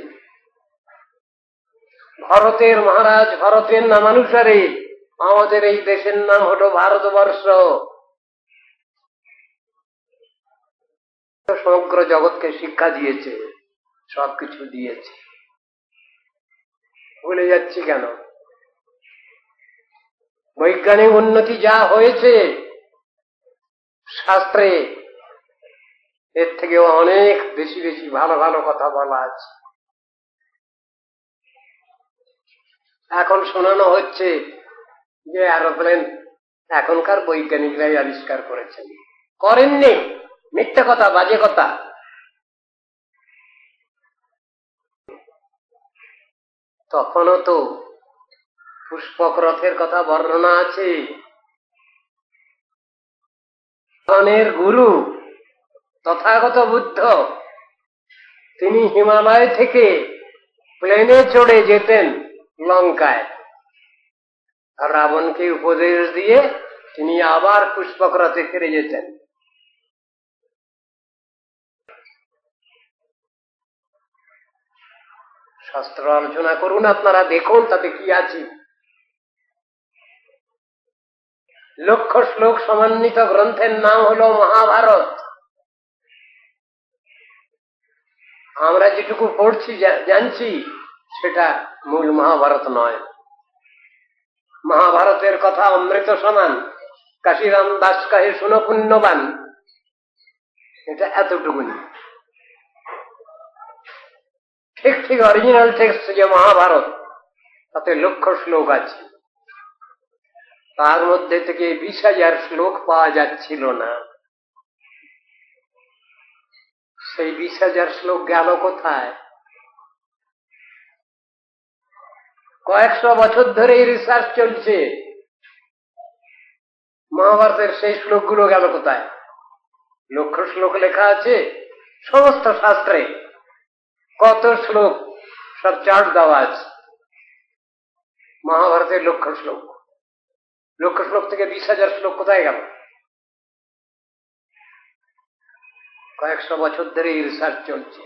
ভারতের মহারাজ, ভারতের নামানুসারে আমাদের এই দেশের নাম হলো ভারতবর্ষ। সমগ্র জগৎকে শিক্ষা দিয়েছে, সবকিছু দিয়েছে। ভুলে যাচ্ছি কেন? বৈজ্ঞানিক উন্নতি যা হয়েছে শাস্ত্রে, এর থেকেও অনেক বেশি বেশি ভালো ভালো কথা বলা আছে। এখন শোনানো হচ্ছে যে এরোপ্লেন এখনকার বৈজ্ঞানিকরাই আবিষ্কার করেছেন। করেননি, মিথ্যা কথা, বাজে কথা। তখনও তো পুষ্পক রথের কথা বর্ণনা আছে। গুরু তথাগত বুদ্ধ তিনি হিমালয় থেকে প্লেনে চড়ে যেতেন লঙ্কায়, আর রাবণকে উপদেশ দিয়ে তিনি আবার পুষ্পক রথে ফিরে যেতেন। শাস্ত্র আলোচনা করুন, আপনারা দেখুন তাতে কি আছে। লক্ষ শ্লোক সমন্বিত গ্রন্থের নাম হলো মহাভারত। আমরা যেটুকু পড়ছি জানছি সেটা মূল মহাভারত নয়। মহাভারতের কথা অমৃত সমান, কাশিরাম দাস কাহে শুনো পুণ্যবান, এটা এতটুকুনি। ঠিক ঠিক অরিজিনাল টেক্সট যে মহাভারত, তাতে লক্ষ শ্লোক আছে। তার মধ্যে থেকে 20,000 শ্লোক পাওয়া যাচ্ছিল না। সেই 20,000 শ্লোক গেল কোথায়? কয়েকশো বছর ধরে এই রিসার্চ চলছে। মহাভারতের সেই শ্লোকগুলো গেল কোথায়? লক্ষ শ্লোক লেখা আছে সমস্ত শাস্ত্রে। কত শ্লোক, সব চার্ট দেওয়া আছে। মহাভারতের লক্ষ শ্লোক, লক্ষ শ্লোক থেকে 20,000 শ্লোক কোথায় গেল? কয়েকশো বছর ধরে এই রিসার্চ চলছে।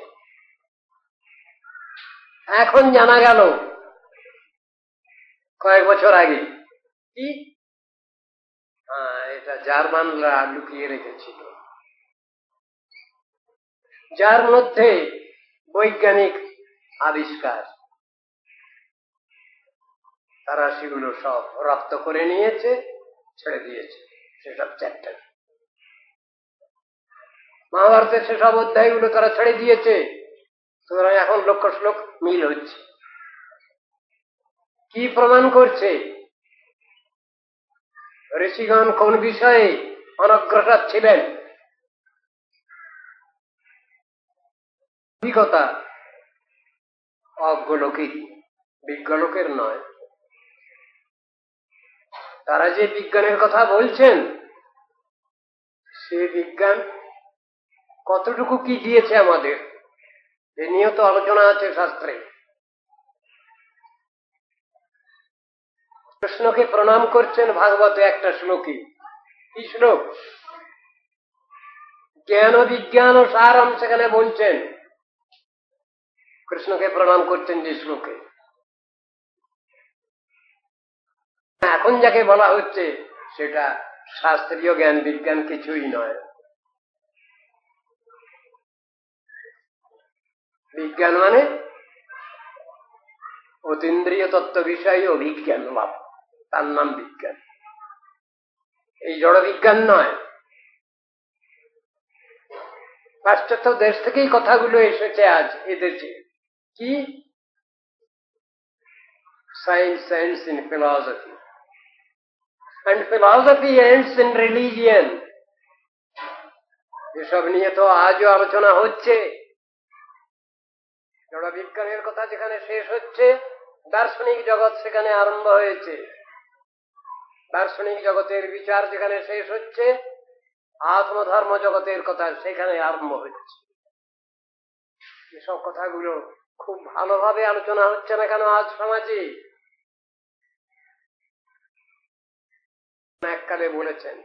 এখন জানা গেল কয়েক বছর আগে কি, এটা জার্মানরা লুকিয়ে রেখেছিল, যার মধ্যে বৈজ্ঞানিক আবিষ্কার। তারা সেগুলো সব রপ্ত করে নিয়েছে, ছেড়ে দিয়েছে সেসব চ্যাপ্টার। মহাভারতের সেসব অধ্যায়গুলো তারা ছেড়ে দিয়েছে। সুতরাং এখন লক্ষ শ্লোক মিল হচ্ছে। কি প্রমাণ করছে? ঋষিগণ কোন বিষয়ে অনগ্রসর ছিলেন? অভিজ্ঞতা অগোলকিক, বিজ্ঞলোকের নয়। তারা যে বিজ্ঞানের কথা বলছেন, সে বিজ্ঞান কতটুকু কি দিয়েছে আমাদের, এ নিয়ে তো আলোচনা আছে শাস্ত্রে। কৃষ্ণকে প্রণাম করছেন ভাগবতে একটা শ্লোকে। কি শ্লোক? জ্ঞান বিজ্ঞান ও সারম সেখানে বলছেন। কৃষ্ণকে প্রণাম করছেন যে শ্লোকে। এখন যাকে বলা হচ্ছে সেটা শাস্ত্রীয় জ্ঞান বিজ্ঞান কিছুই নয়। বিজ্ঞান মানে অতীন্দ্রিয় তত্ত্ব বিষয়ে অভিজ্ঞান লাভ, তার নাম বিজ্ঞান। এই জড় বিজ্ঞান নয়। পাশ্চাত্য দেশ থেকেই কথাগুলো এসেছে আজ এদেশে। কি? Science ends in philosophy and philosophy ends in religion। এসব নিয়ে তো আজও আলোচনা হচ্ছে। জড় বিজ্ঞানের কথা যেখানে শেষ হচ্ছে, দার্শনিক জগৎ সেখানে আরম্ভ হয়েছে। দার্শনিক জগতের বিচার যেখানে শেষ হচ্ছে, আত্মধর্ম জগতের কথা সেখানে আরম্ভ হচ্ছে। এসব কথাগুলো খুব ভালোভাবে আলোচনা হচ্ছে না কেন আজ সমাজে? এককালে বলেছেন,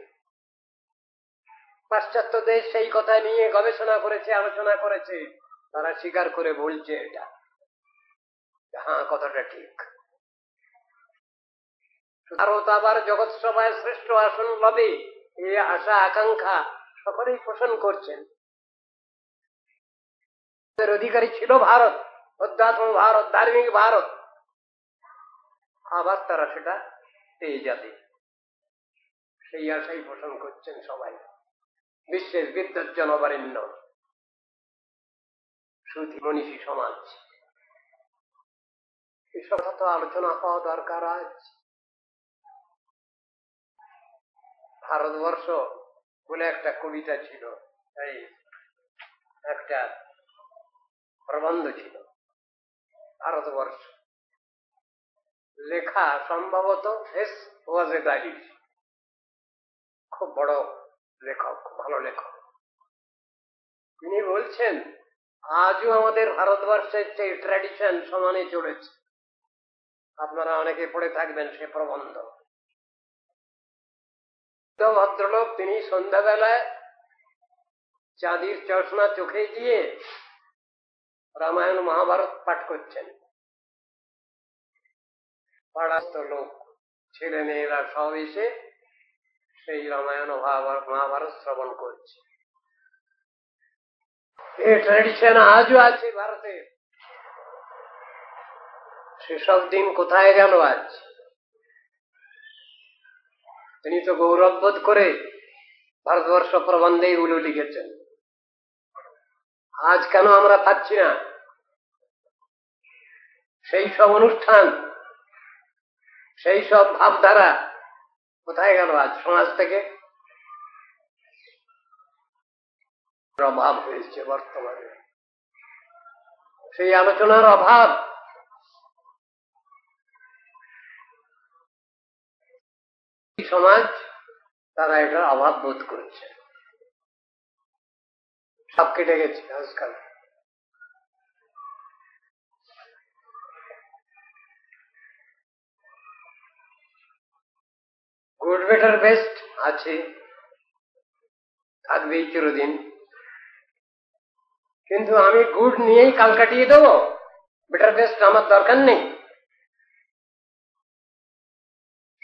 পাশ্চাত্য দেশ সেই কথা নিয়ে গবেষণা করেছে, আলোচনা করেছে, তারা স্বীকার করে বলছে এটা, হ্যাঁ কথাটা ঠিক। ভারত আবার জগৎ সভায় শ্রেষ্ঠ আসন পাবে এই আশা আকাঙ্ক্ষা সকলেই পোষণ করছেন। অধিকারী ছিল ভারত, অধ্যাত্ম ভারত, ধার্মিক ভারত, আবার তারা সেটা পেয়ে যাবে। সেই আশাই পোষণ করছেন সবাই। বিশ্বের বিদ্বজ্জন অবরেণ্য শ্রুতি মনীষী সমাজ, এসব তো আলোচনা হওয়া দরকার। আজ ভারতবর্ষ বলে একটা কবিতা ছিল, এই একটা প্রবন্ধ ছিল, ভারতবর্ষ লেখা সম্ভবত এস ওয়াজেদারি, খুব বড় লেখক, খুব ভালো লেখক। তিনি বলছেন আজও আমাদের ভারতবর্ষের সেই ট্র্যাডিশন সমানে চলেছে। আপনারা অনেকে পড়ে থাকবেন সে প্রবন্ধ। ভদ্রলোক তিনি সন্ধ্যাবেলায় চাঁদির চশমা চোখে দিয়ে রামায়ণ মহাভারত পাঠ করছেন। পাড়াস্থ লোক ছেলে মেয়েরা সব এসে সেই রামায়ণ মহাভারত শ্রবণ করছে। এই ট্র্যাডিশন আজও আছে ভারতে। সেসব দিন কোথায় গেল আজ? তিনি তো গৌরববোধ করে ভারতবর্ষ প্রবন্ধে এগুলো লিখেছেন। আজ কেন আমরা পাচ্ছি না? সেই সব অনুষ্ঠান, সেই সব ভাবধারা কোথায় গেল আজ সমাজ থেকে? অভাব হয়েছে বর্তমানে, সেই আলোচনার অভাব। সমাজ তারা এটার অভাব বোধ করছে, সব কেটে গেছে আজকাল। গুড বেটার বেস্ট আছে, থাকবেই চিরদিন, কিন্তু আমি গুড নিয়েই কাল কাটিয়ে দেবো, বেটার বেস্ট আমার দরকার নেই।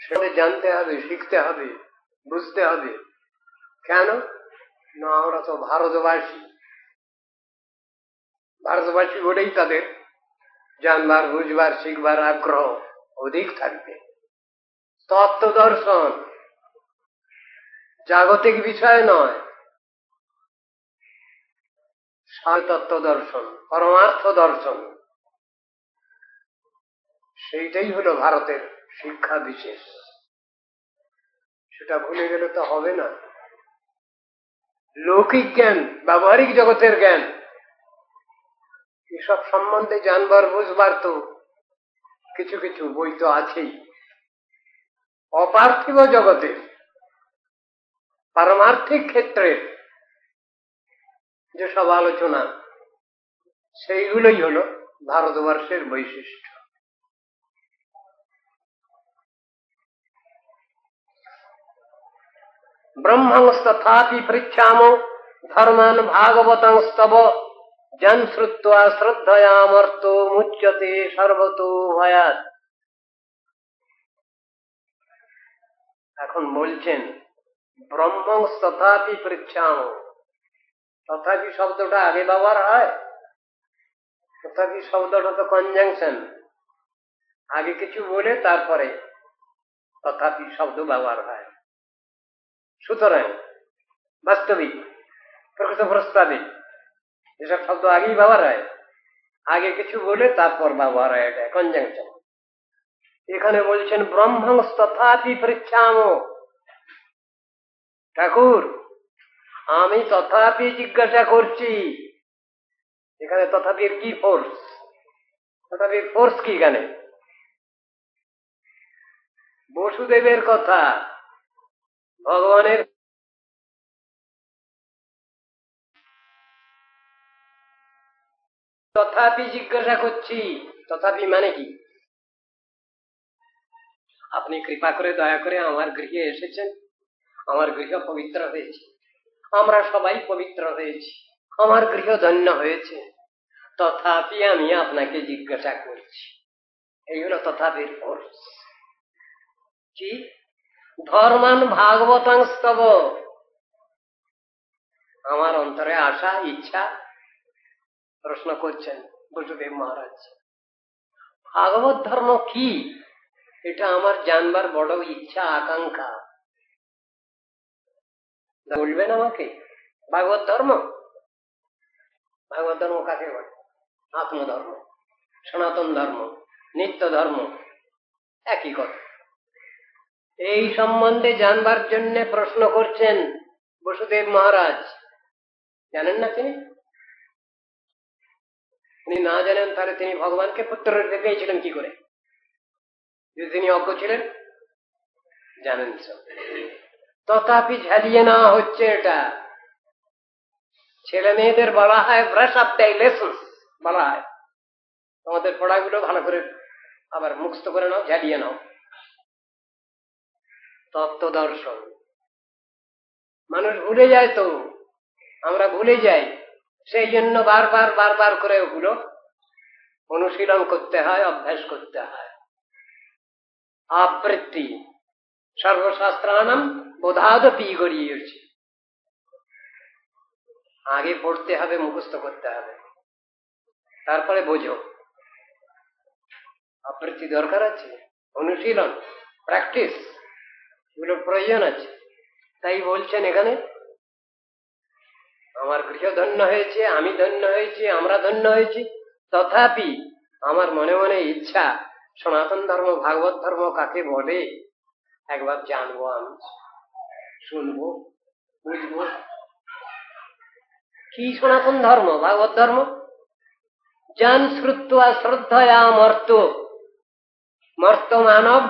সেটা জানতে হবে, শিখতে হবে, বুঝতে হবে। কেন না, আমরা তো ভারতবাসী। ভারতবাসী বলেই তাদের জানবার, বুঝবার, শিখবার আগ্রহ অধিক থাকবে। তত্ত্ব দর্শন জাগতিক বিষয় নয়, তত্ত্ব দর্শন, পরমার্থ দর্শন, সেইটাই হলো ভারতের শিক্ষা বিশেষ। সেটা ভুলে গেলে তো হবে না। লৌকিক জ্ঞান, ব্যবহারিক জগতের জ্ঞান, এসব সম্বন্ধে জানবার, বুঝবার তো কিছু কিছু বই তো আছেই। অপার্থিব জগতের, পারমার্থিক ক্ষেত্রের যেসব আলোচনা, সেইগুলোই হলো ভারতবর্ষের বৈশিষ্ট্য। ব্রহ্মংস্তথাপি পৃচ্ছামো ধর্মান ভাগবতংস্তব জন শ্রুত্বা শ্রদ্ধয়ামর্তো মুচ্যতে সর্বতো ভয়াৎ। এখন বলছেন ব্রহ্মংস্তথাপি পৃচ্ছামো। তথাপি শব্দটা আগে ব্যবহার হয়। তথাপি শব্দটা তো কনজাংশন, আগে কিছু বলে তারপরে তথাপি শব্দ ব্যবহার হয়। সুতরাং বাস্তবিক, প্রকৃত প্রস্তাবিক যেসব শব্দ আগেই ব্যবহার হয়, আগে কিছু বলে তারপর ব্যবহার হয়, এটা কনজাংশন। এখানে বলছেন ব্রহ্মংস্তথাপি পৃচ্ছামো। ঠাকুর, আমি তথাপি জিজ্ঞাসা করছি। এখানে তথাপির কি ফোর্স? তথাপির ফোর্স কি? এখানে বসুদেবের কথা, ভগবানের তথাপি জিজ্ঞাসা করছি। তথাপি মানে কি? আপনি কৃপা করে, দয়া করে আমার গৃহে এসেছেন, আমার গৃহ পবিত্র হয়েছে, আমরা সবাই পবিত্র হয়েছি, আমার গৃহ ধন্য হয়েছে, তথাপি আমি আপনাকে জিজ্ঞাসা করছি। এই হলো তথাপির ফোর্স। কি? ধর্মান ভাগবতাংস্তব। আমার অন্তরে আশা, ইচ্ছা, প্রশ্ন করছেন বসুদেব মহারাজ, ভাগবত ধর্ম কি? এটা আমার জানবার বড় ইচ্ছা, আকাঙ্ক্ষা। বলবেন আমাকে ভাগবত ধর্ম? ভাগবত ধর্ম কাকে বলে? আত্মধর্ম, সনাতন ধর্ম, নিত্য ধর্ম, একই কথা। এই সম্বন্ধে জানবার জন্য প্রশ্ন করছেন বসুদেব মহারাজ। জানেন না তিনি? তিনি না জানেন তাহলে তিনি ভগবানকে পুত্র রূপে পেয়েছিলেন কি করে? যদি তিনি অজ্ঞ ছিলেন? জানেন সব, তথাপি ঝালিয়ে নেওয়া হচ্ছে। এটা ছেলে মেয়েদের বলা হয় ব্রাশ আপ দ্য লেসন্স বলা হয়। তোমাদের পড়াগুলো ভালো করে আবার মুখস্থ করে নাও, ঝালিয়ে নাও। তত্ত্ব দর্শন মানুষ ভুলে যায়, তো আমরা ভুলে যাই, সেই জন্য বারবার বারবার করে ওগুলো অনুশীলন করতে হয়, অভ্যাস করতে হয়। আবৃত্তি সর্বশাস্ত্রানাম বোধাদপি গড়িয়েছে। আগে পড়তে হবে, মুখস্থ করতে হবে, তারপরে বোঝো। আবৃত্তি দরকার আছে, অনুশীলন, প্র্যাকটিস, এগুলোর প্রয়োজন আছে। তাই বলছেন এখানে, আমার গৃহ ধন্য হয়েছে, আমি ধন্য হয়েছি, আমরা ধন্য হয়েছি, তথাপি আমার মনে মনে ইচ্ছা সনাতন ধর্ম, ভাগবত ধর্ম কাকে বলে একবার জানবো, আমি শুনবো, বুঝবো। কি সনাতন ধর্ম, ভাগবত ধর্ম? জন শ্রুত্বা শ্রদ্ধয়া মর্ত, মর্ত মানব,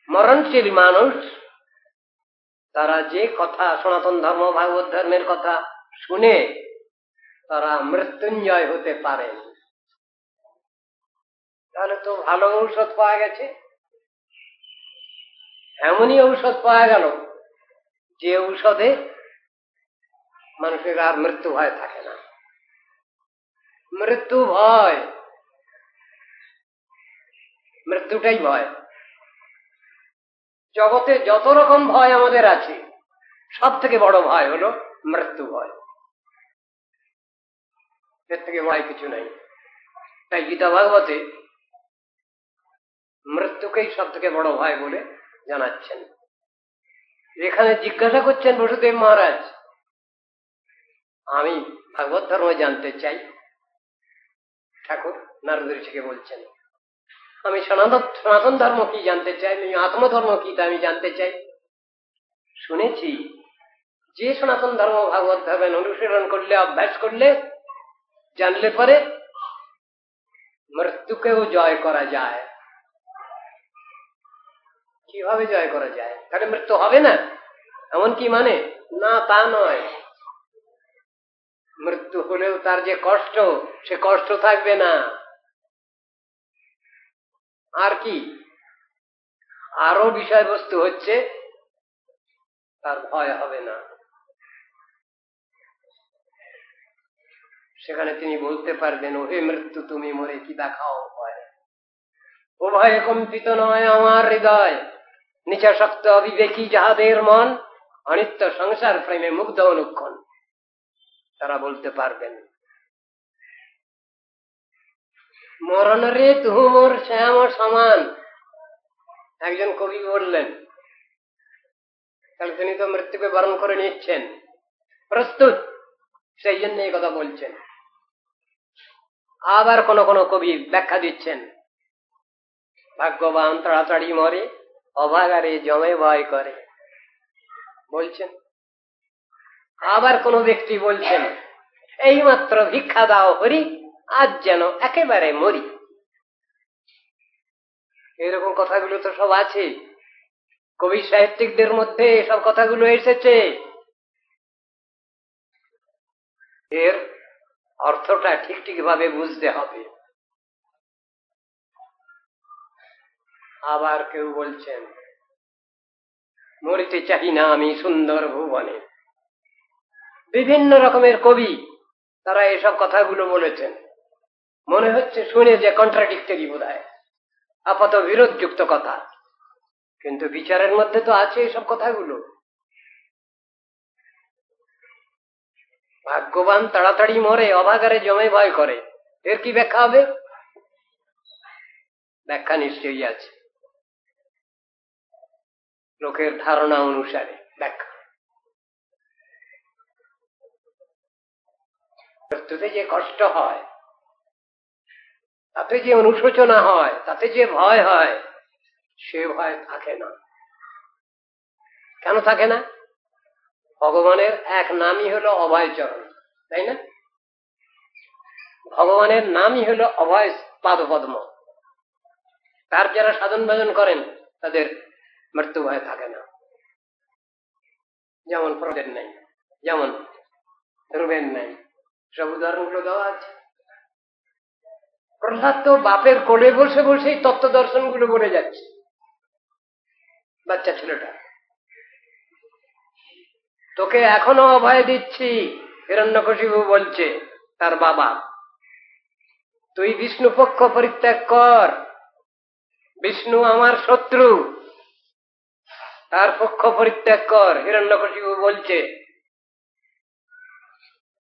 মরণশীল মানুষ, তারা যে কথা সনাতন ধর্ম ভাগবত ধর্মের কথা শুনে তারা মৃত্যুঞ্জয় হতে পারে। তাহলে তো ভালো ঔষধ পাওয়া গেছে। এমনই ঔষধ পাওয়া গেল যে ঔষধে মানুষের আর মৃত্যু ভয় থাকে না। মৃত্যু ভয়, মৃত্যুটাই ভয়। জগতে যত রকম ভয় আমাদের আছে, সব থেকে বড় ভয় হলো মৃত্যু ভয়। এর থেকে ভয় কিছু নাই। তাই গীতা ভাগবতে মৃত্যুকেই সব থেকে বড় ভয় বলে জানাচ্ছেন। এখানে জিজ্ঞাসা করছেন বসুদেব মহারাজ, আমি ভাগবত ধর্ম জানতে চাই। ঠাকুর নারদ ঋষিকে বলছেন, আমি সনাতন ধর্ম কি জানতে চাই, আমি আত্মধর্ম কি তা আমি জানতে চাই। শুনেছি যে সনাতন ধর্ম ভাগবত ধর্মের অনুশীলন করলে, অভ্যাস করলে, জানলে পরে মৃত্যুকেও জয় করা যায়। কিভাবে জয় করা যায়? তাহলে মৃত্যু হবে না এমন কি মানে? না, তা নয়। মৃত্যু হলেও তার যে কষ্ট, সে কষ্ট থাকবে না। আর কি? আরো বিষয়বস্তু হচ্ছে তার ভয় হবে না। সেখানে তিনি বলতে পারবেন, ওহে মৃত্যু তুমি মরে কি দেখাও ভয়। ও ভয়ে কম্পিত নয় আমার হৃদয়, নিচাসক্ত অবিবেকী যাহাদের মন, অনিত্য সংসার প্রেমে মুগ্ধ অনুক্ষণ। তারা বলতে পারবেন, মরণ রে তুহু মোর শ্যাম সমান। একজন কবি বললেন, তাহলে তিনি তো মৃত্যুকে বরণ করে নিচ্ছেন, প্রস্তুত, সেই জন্য এই কথা বলছেন। আবার কোন কোন কবি ব্যাখ্যা দিচ্ছেন, ভাগ্যবান তাড়াতাড়ি মরে, অভাগারে জমে ভয় করে বলছেন। আবার কোন ব্যক্তি বলছেন, এইমাত্র ভিক্ষা দাও হরি, আজ যেন একেবারে মরি। এরকম কথাগুলো তো সব আছে, কবি সাহিত্যিকদের মধ্যে এসব কথাগুলো এসেছে। এর অর্থটা ঠিক ঠিক ভাবে বুঝতে হবে। আবার কেউ বলছেন, মরিতে চাহি না আমি সুন্দর ভুবনে। বিভিন্ন রকমের কবি তারা এসব কথাগুলো বলেছেন। মনে হচ্ছে শুনে যে কন্ট্রাডিক্টরি বোধ হয়, আপাত বিরোধযুক্ত কথা, কিন্তু বিচারের মধ্যে তো আছে এসব কথাগুলো। ভাগ্যবান তাড়াতাড়ি মরে, অভাগারে জমে ভয় করে, এর কি ব্যাখ্যা হবে? ব্যাখ্যা নিশ্চয়ই আছে, লোকের ধারণা অনুসারে ব্যাখ্যা। মৃত্যুতে যে কষ্ট হয়, তাতে যে অনুশোচনা হয়, তাতে যে ভয় হয়, সে ভয় থাকে না। কেন থাকে না? ভগবানের এক নামই হলো অভয়চরণ, তাই না? ভগবানের নামই হলো অভয় পাদপদ্ম। তার যারা সাধন ভজন করেন তাদের মৃত্যু ভয় থাকে না। যেমন প্রহ্লাদের নাই, যেমন ধ্রুবের নাই, সব উদাহরণগুলো দেওয়া আছে। প্রহ্লাদ তো বাপের কোলে বসে বসেই তত্ত্ব দর্শন গুলো বলে যাচ্ছে, বাচ্চা ছেলেটা। তোকে এখনো অভয় দিচ্ছি, হিরণ্যকশিপু বলছে তার বাবা, তুই বিষ্ণু পক্ষ পরিত্যাগ কর, বিষ্ণু আমার শত্রু, তার পক্ষ পরিত্যাগ কর। হিরণ্যকশিপু বলছে,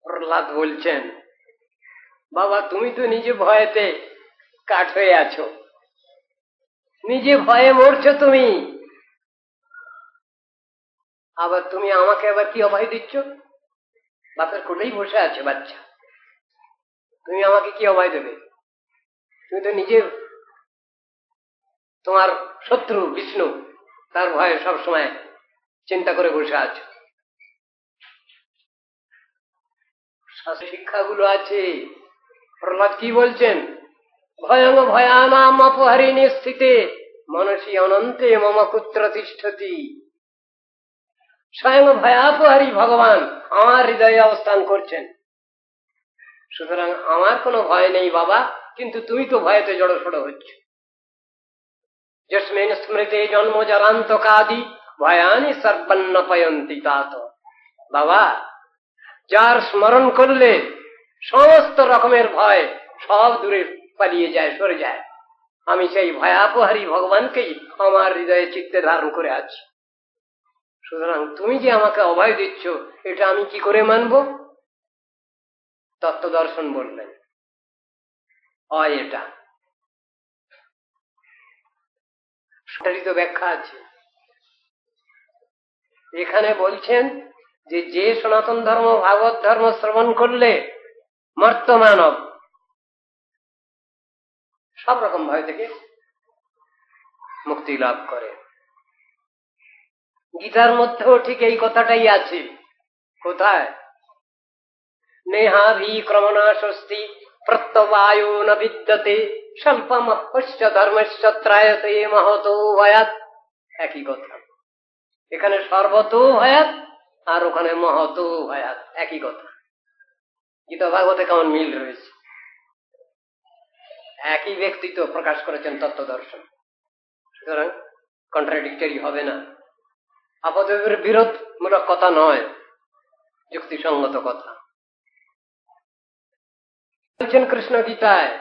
প্রহ্লাদ বলছেন, বাবা তুমি তো নিজে ভয়েতে কাঠ হয়ে আছো, নিজে ভয়ে মরছো তুমি, আবার তুমি আমাকে আবার কি অভয় দিচ্ছ? বাপের কোলেই বসে আছে বাচ্চা, তুমি আমাকে কি অভয় দেবে? তুমি তো নিজে তোমার শত্রু বিষ্ণু, তার ভয়ে সবসময় চিন্তা করে বসে আছো। শিক্ষাগুলো আছে। প্রহ্লাদ কি বলছেন? ভয়ং ভয়ানাম অপহারিণী স্থিতে মনসি অনন্তে মম কুত্র তিষ্ঠতি। স্বয়ং ভয়াপহারী ভগবান আমার হৃদয়ে অবস্থান করছেন, সুতরাং আমার কোনো ভয় নেই বাবা, কিন্তু তুমি তো ভয়েতে জড়সড় হচ্ছ। যস্মিন স্মৃতে জন্ম জরান্তকাদি ভয়ানি সর্বন্ন পয়ন্তি তাত। বাবা, যার স্মরণ করলে সমস্ত রকমের ভয় সব দূরে পালিয়ে যায়, সরে যায়, আমি সেই ভয়াপহারী ভগবানকেই আমার হৃদয়ে চিত্তে ধারণ করে আছি। সুতরাং তুমি যে আমাকে অভয় দিচ্ছ, এটা আমি কি করে মানব? তত্ত্ব দর্শন বললেন হয় এটা, সেটারই তো ব্যাখ্যা আছে। এখানে বলছেন যে সনাতন ধর্ম ভাগবত ধর্ম শ্রবণ করলে মর্ত মানব সব রকম ভয় থেকে মুক্তি লাভ করে। গীতার মধ্যেও ঠিক এই কথাটাই আছে। কোথায়? নেহাভিক্রমণা স্বস্তি প্রত্যবায়ু ন বিদ্যতে স্বল্পম অপশ্য ধর্মস্য ত্রায়তে মহতো ভয়াৎ। একই কথা, এখানে সর্বতো ভয়াৎ আর ওখানে মহতো ভয়াৎ, একই কথা। গীতা ভাগবতে কেমন মিল রয়েছে! একই ব্যক্তিত্ব প্রকাশ করেছেন তত্ত্ব দর্শন, সুতরাং কন্ট্রাডিক্টরি হবে না। আপাতত বিরোধমূলক কথা নয়, যুক্তিসঙ্গত কথা বলছেন কৃষ্ণ গীতায়।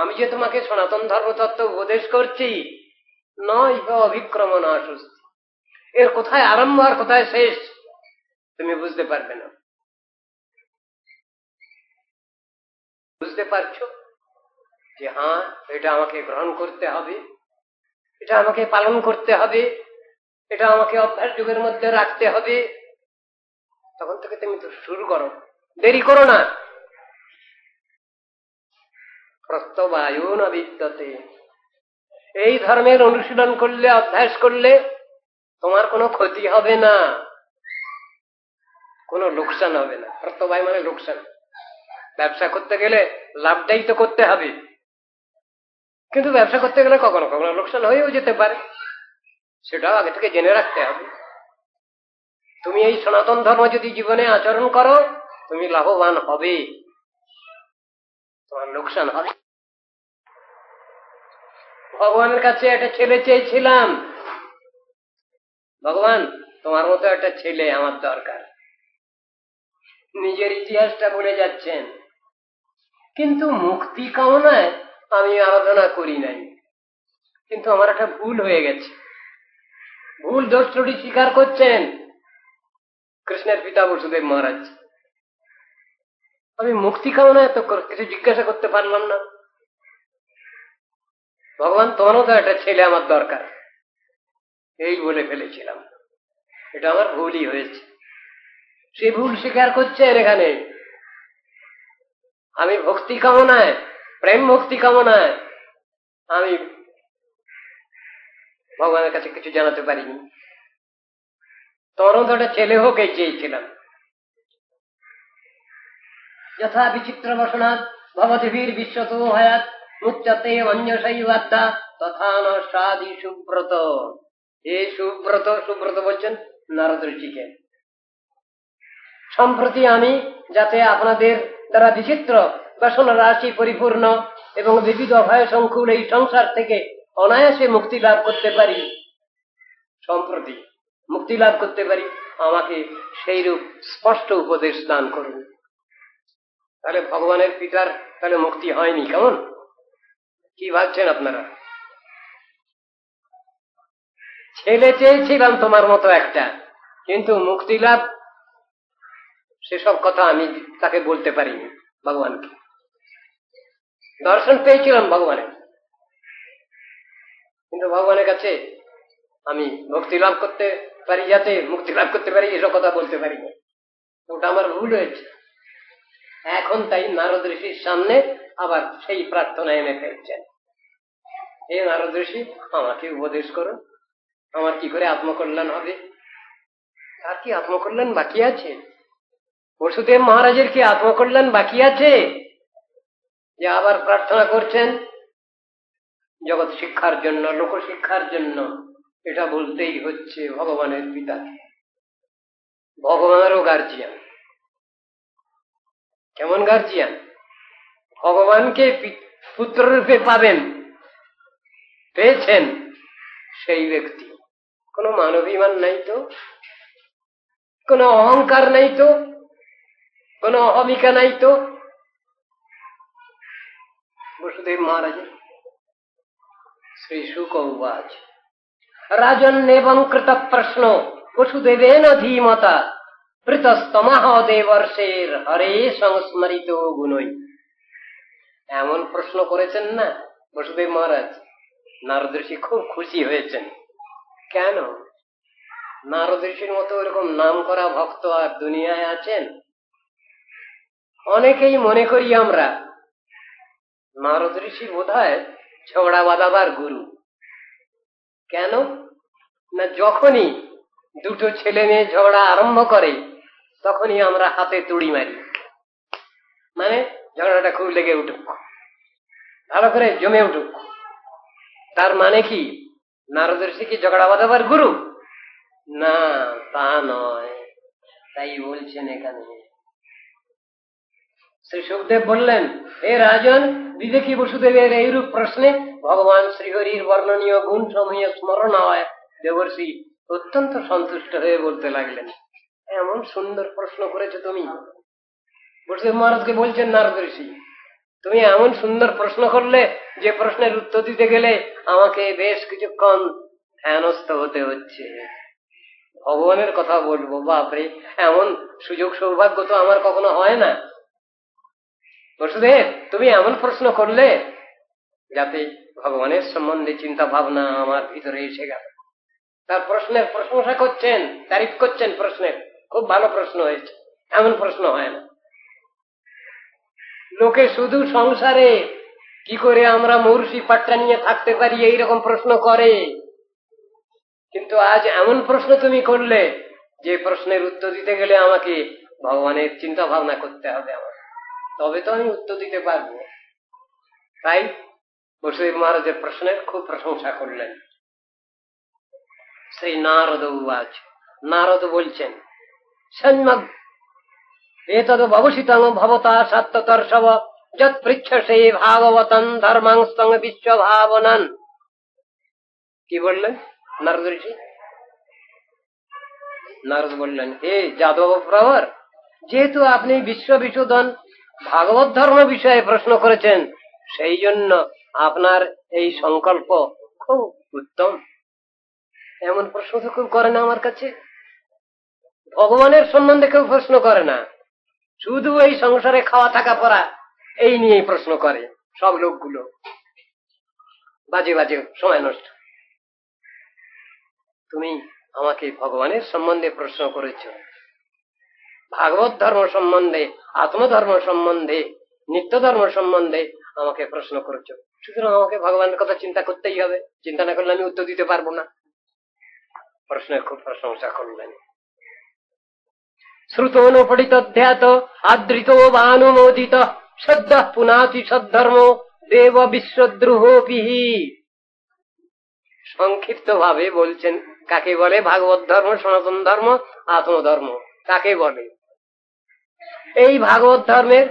আমি যে তোমাকে সনাতন ধর্মতত্ত্ব উপদেশ করছি, নয় অভিক্রমণ স্বস্তি, এর কোথায় আরম্ভ আর কোথায় শেষ তুমি বুঝতে পারবে না। বুঝতে পারছো যে হ্যাঁ, এটা আমাকে গ্রহণ করতে হবে, এটা আমাকে পালন করতে হবে, এটা আমাকে অভ্যাস যুগের মধ্যে রাখতে হবে, তখন থেকে তুমি তো শুরু করো, দেরি করো না। প্রত্যবায়ু ন বিদ্যতে, এই ধর্মের অনুশীলন করলে, অভ্যাস করলে তোমার কোনো ক্ষতি হবে না, কোনো লোকসান হবে না। প্রত্যবায় মানে লোকসান। ব্যবসা করতে গেলে লাভটাই তো করতে হবে, কিন্তু ব্যবসা করতে গেলে কখনো কখনো লোকসান হয়েও যেতে পারে, সেটাও আগে থেকে জেনে রাখতে হবে। তুমি এই সনাতন ধর্ম যদি জীবনে আচরণ করো, তুমি লাভবান হবে, তোমার লোকসান হবে। ভগবানের কাছে একটা ছেলে চেয়েছিলাম, ভগবান তোমার মতো একটা ছেলে আমার দরকার। নিজের ইতিহাসটা বলে যাচ্ছেন, কিন্তু মুক্তি কামনায় আমি আরাধনা করি নাই, কিন্তু আমার একটা ভুল হয়ে গেছে। ভুল দোষ ত্রুটি স্বীকার করছেন কৃষ্ণের পিতা বসুদেব মহারাজ। আমি মুক্তি কামনায় তো কিছু জিজ্ঞাসা করতে পারলাম না। ভগবান তোমারও তো একটা ছেলে আমার দরকার, এই বলে ফেলেছিলাম, এটা আমার ভুলই হয়েছে। সে ভুল স্বীকার করছেন এখানে। আমি ভক্তি কামনায়, প্রেম ভক্তি কামনায় আমি ভগবানের কাছে কিছু জানাতে পারিনি। তোমার একটা ছেলে হোক এই চেয়েছিলাম। যথা বিচিত্র বসনাথ ভবদেবীর বিশ্বত হয়াত মুচ্যতে অঞ্জসৈবাদ্যা তথা নদি সুব্রত। এ সুব্রত, সুব্রত বলছেন নারদ ঋষিকে। সম্প্রতি আমি যাতে আপনাদের দ্বারা বিচিত্র বাসনা রাশি পরিপূর্ণ এবং বিবিধ ভয় সংকুল এই সংসার থেকে অনায়াসে মুক্তি লাভ করতে পারি, সম্প্রতি মুক্তি লাভ করতে পারি, আমাকে সেইরূপ স্পষ্ট উপদেশ দান করুন। তাহলে ভগবানের পিতার তাহলে মুক্তি হয়নি? কেমন কি ভাবছেন আপনারা? ছেলে চেয়েছিলাম তোমার মতো একটা, কিন্তু মুক্তি লাভ সেসব কথা আমি তাকে বলতে পারিনি। ভগবানকে দর্শন পেয়েছিলাম ভগবানের, কিন্তু ভগবানের কাছে আমি ভক্তি লাভ করতে পারি, যাতে মুক্তি লাভ করতে পারি, এসব কথা বলতে পারিনি। ওটা আমার ভুল হয়েছে। এখন তাই নারদ ঋষির সামনে আবার সেই প্রার্থনা এনে ফেলছেন, হে নারদ ঋষি, আমাকে উপদেশ করুন, আমার কি করে আত্মকল্যাণ হবে? আর কি আত্মকল্যাণ বাকি আছে? বসুদেব মহারাজের কি আত্মকল্যাণ বাকি আছে যে আবার প্রার্থনা করছেন জগৎ শিক্ষার জন্য, লোক শিক্ষার জন্য? এটা বলতেই হচ্ছে ভগবানের পিতা, ভগবানেরও গার্জিয়ান। কেমন গার্জিয়ান? ভগবানকে পুত্র রূপে পাবেন, পেয়েছেন সেই ব্যক্তি কোনো মানবিমান নাই তো, কোনো অহংকার নাই তো, কোনো অহমিকা নাই তো। বসুদেব মহারাজের শ্রী শুক উবাচ রাজন্যেবং কৃত প্রশ্ন বসুদেবেন ধীমতা পৃতস্তমঃ দেবর্ষের হরে সংস্মরিত গুণই। এমন প্রশ্ন করেছেন না বসুদেব মহারাজ, নারদ ঋষি খুব খুশি হয়েছেন। কেন? নারদ ঋষির মতো এরকম নাম করা ভক্ত আর দুনিয়ায় আছেন? অনেকেই মনে করি আমরা নারদ ঋষি বোধহয় ঝগড়া বাঁধাবার গুরু। কেন না, যখনই দুটো ছেলে মেয়ে ঝগড়া আরম্ভ করে তখনই আমরা হাতে তুড়ি মারি, মানে ঝগড়াটা খুব লেগে উঠুক, ভালো করে জমে উঠুক। তার মানে কি নারদ ঋষি কি ঝগড়া বাঁধাবার গুরু? না, তা নয়। তাই বলছেন এখানে শ্রী সুখদেব বললেন, হে রাজন, বিবেকী বসুদেবের এইরূপ প্রশ্নে ভগবান শ্রীহরির বর্ণনীয় গুণ সমূহ স্মরণ হয় দেবর্ষি অত্যন্ত সন্তুষ্ট হয়ে বলতে লাগলেন, এমন সুন্দর প্রশ্ন করেছো তুমি। বসুদেব মহারাজকে বলছেন নারদ ঋষি, তুমি এমন সুন্দর প্রশ্ন করলে যে প্রশ্নের উত্তর দিতে গেলে আমাকে বেশ কিছুক্ষণ ধ্যানস্থ হতে হচ্ছে। ভগবানের কথা বলবো, বাপরে, এমন সুযোগ সৌভাগ্য তো আমার কখনো হয় না। বসুদেব, তুমি এমন প্রশ্ন করলে যাতে ভগবানের সম্বন্ধে চিন্তা ভাবনা আমার ভিতরে এসে গেল। তার প্রশ্নের প্রশংসা করছেন, তারিফ করছেন প্রশ্নের, খুব ভালো প্রশ্ন হয়েছে, এমন প্রশ্ন হয় না। লোকে শুধু সংসারে কি করে আমরা মূর্ষি পাট্টা নিয়ে থাকতে পারি এইরকম প্রশ্ন করে, কিন্তু আজ এমন প্রশ্ন তুমি করলে যে প্রশ্নের উত্তর দিতে গেলে আমাকে ভগবানের চিন্তা ভাবনা করতে হবে, আমার তবে তো আমি উত্তর দিতে পারবো। তাই বসুদেব মহারাজের প্রশ্নের খুব প্রশংসা করলেন। সেই নারদ উবাচ, নারদ বলছেন, সম্যক এতদ ভবসিতং ভবতা সত্যতর্ষব যৎ পৃচ্ছসে ভাগবতং ধর্মাংস্তং বিশ্বভাবনান। কি বললেন নারদ ঋষি? নারদ বললেন, হে যাদব প্রবর, যেহেতু আপনি বিশ্ব বিশোধন ভাগবত ধর্ম বিষয়ে প্রশ্ন করেছেন, সেই জন্য আপনার এই সংকল্প খুব উত্তম। এমন প্রশ্ন তো কেউ করে না আমার কাছে। ভগবানের সম্বন্ধে কেউ প্রশ্ন করে না, শুধু এই সংসারে খাওয়া থাকা পড়া এই নিয়েই প্রশ্ন করে সব লোকগুলো, বাজে বাজে সময় নষ্ট। তুমি আমাকে ভগবানের সম্বন্ধে প্রশ্ন করেছ, ভাগবত ধর্ম সম্বন্ধে, আত্মধর্ম সম্বন্ধে নিত্য ধর্ম সম্বন্ধে আমাকে প্রশ্ন করছো, সুতরাং আমাকে ভগবানের কথা চিন্তা করতেই হবে, চিন্তা না করলে আমি উত্তর দিতে পারবো না। প্রশ্নের খুব প্রশংসা করলেন। শ্রুতোনুপঠিতধ্যাত আদৃত বানুমোদিত সদ্য পুনাতি সদ্ধর্ম দেব বিশ্বদ্রোহী। সংক্ষিপ্ত ভাবে বলছেন কাকে বলে ভাগবত ধর্ম, সনাতন ধর্ম, আত্মধর্ম কাকে বলে। এই ভাগবত ধর্মের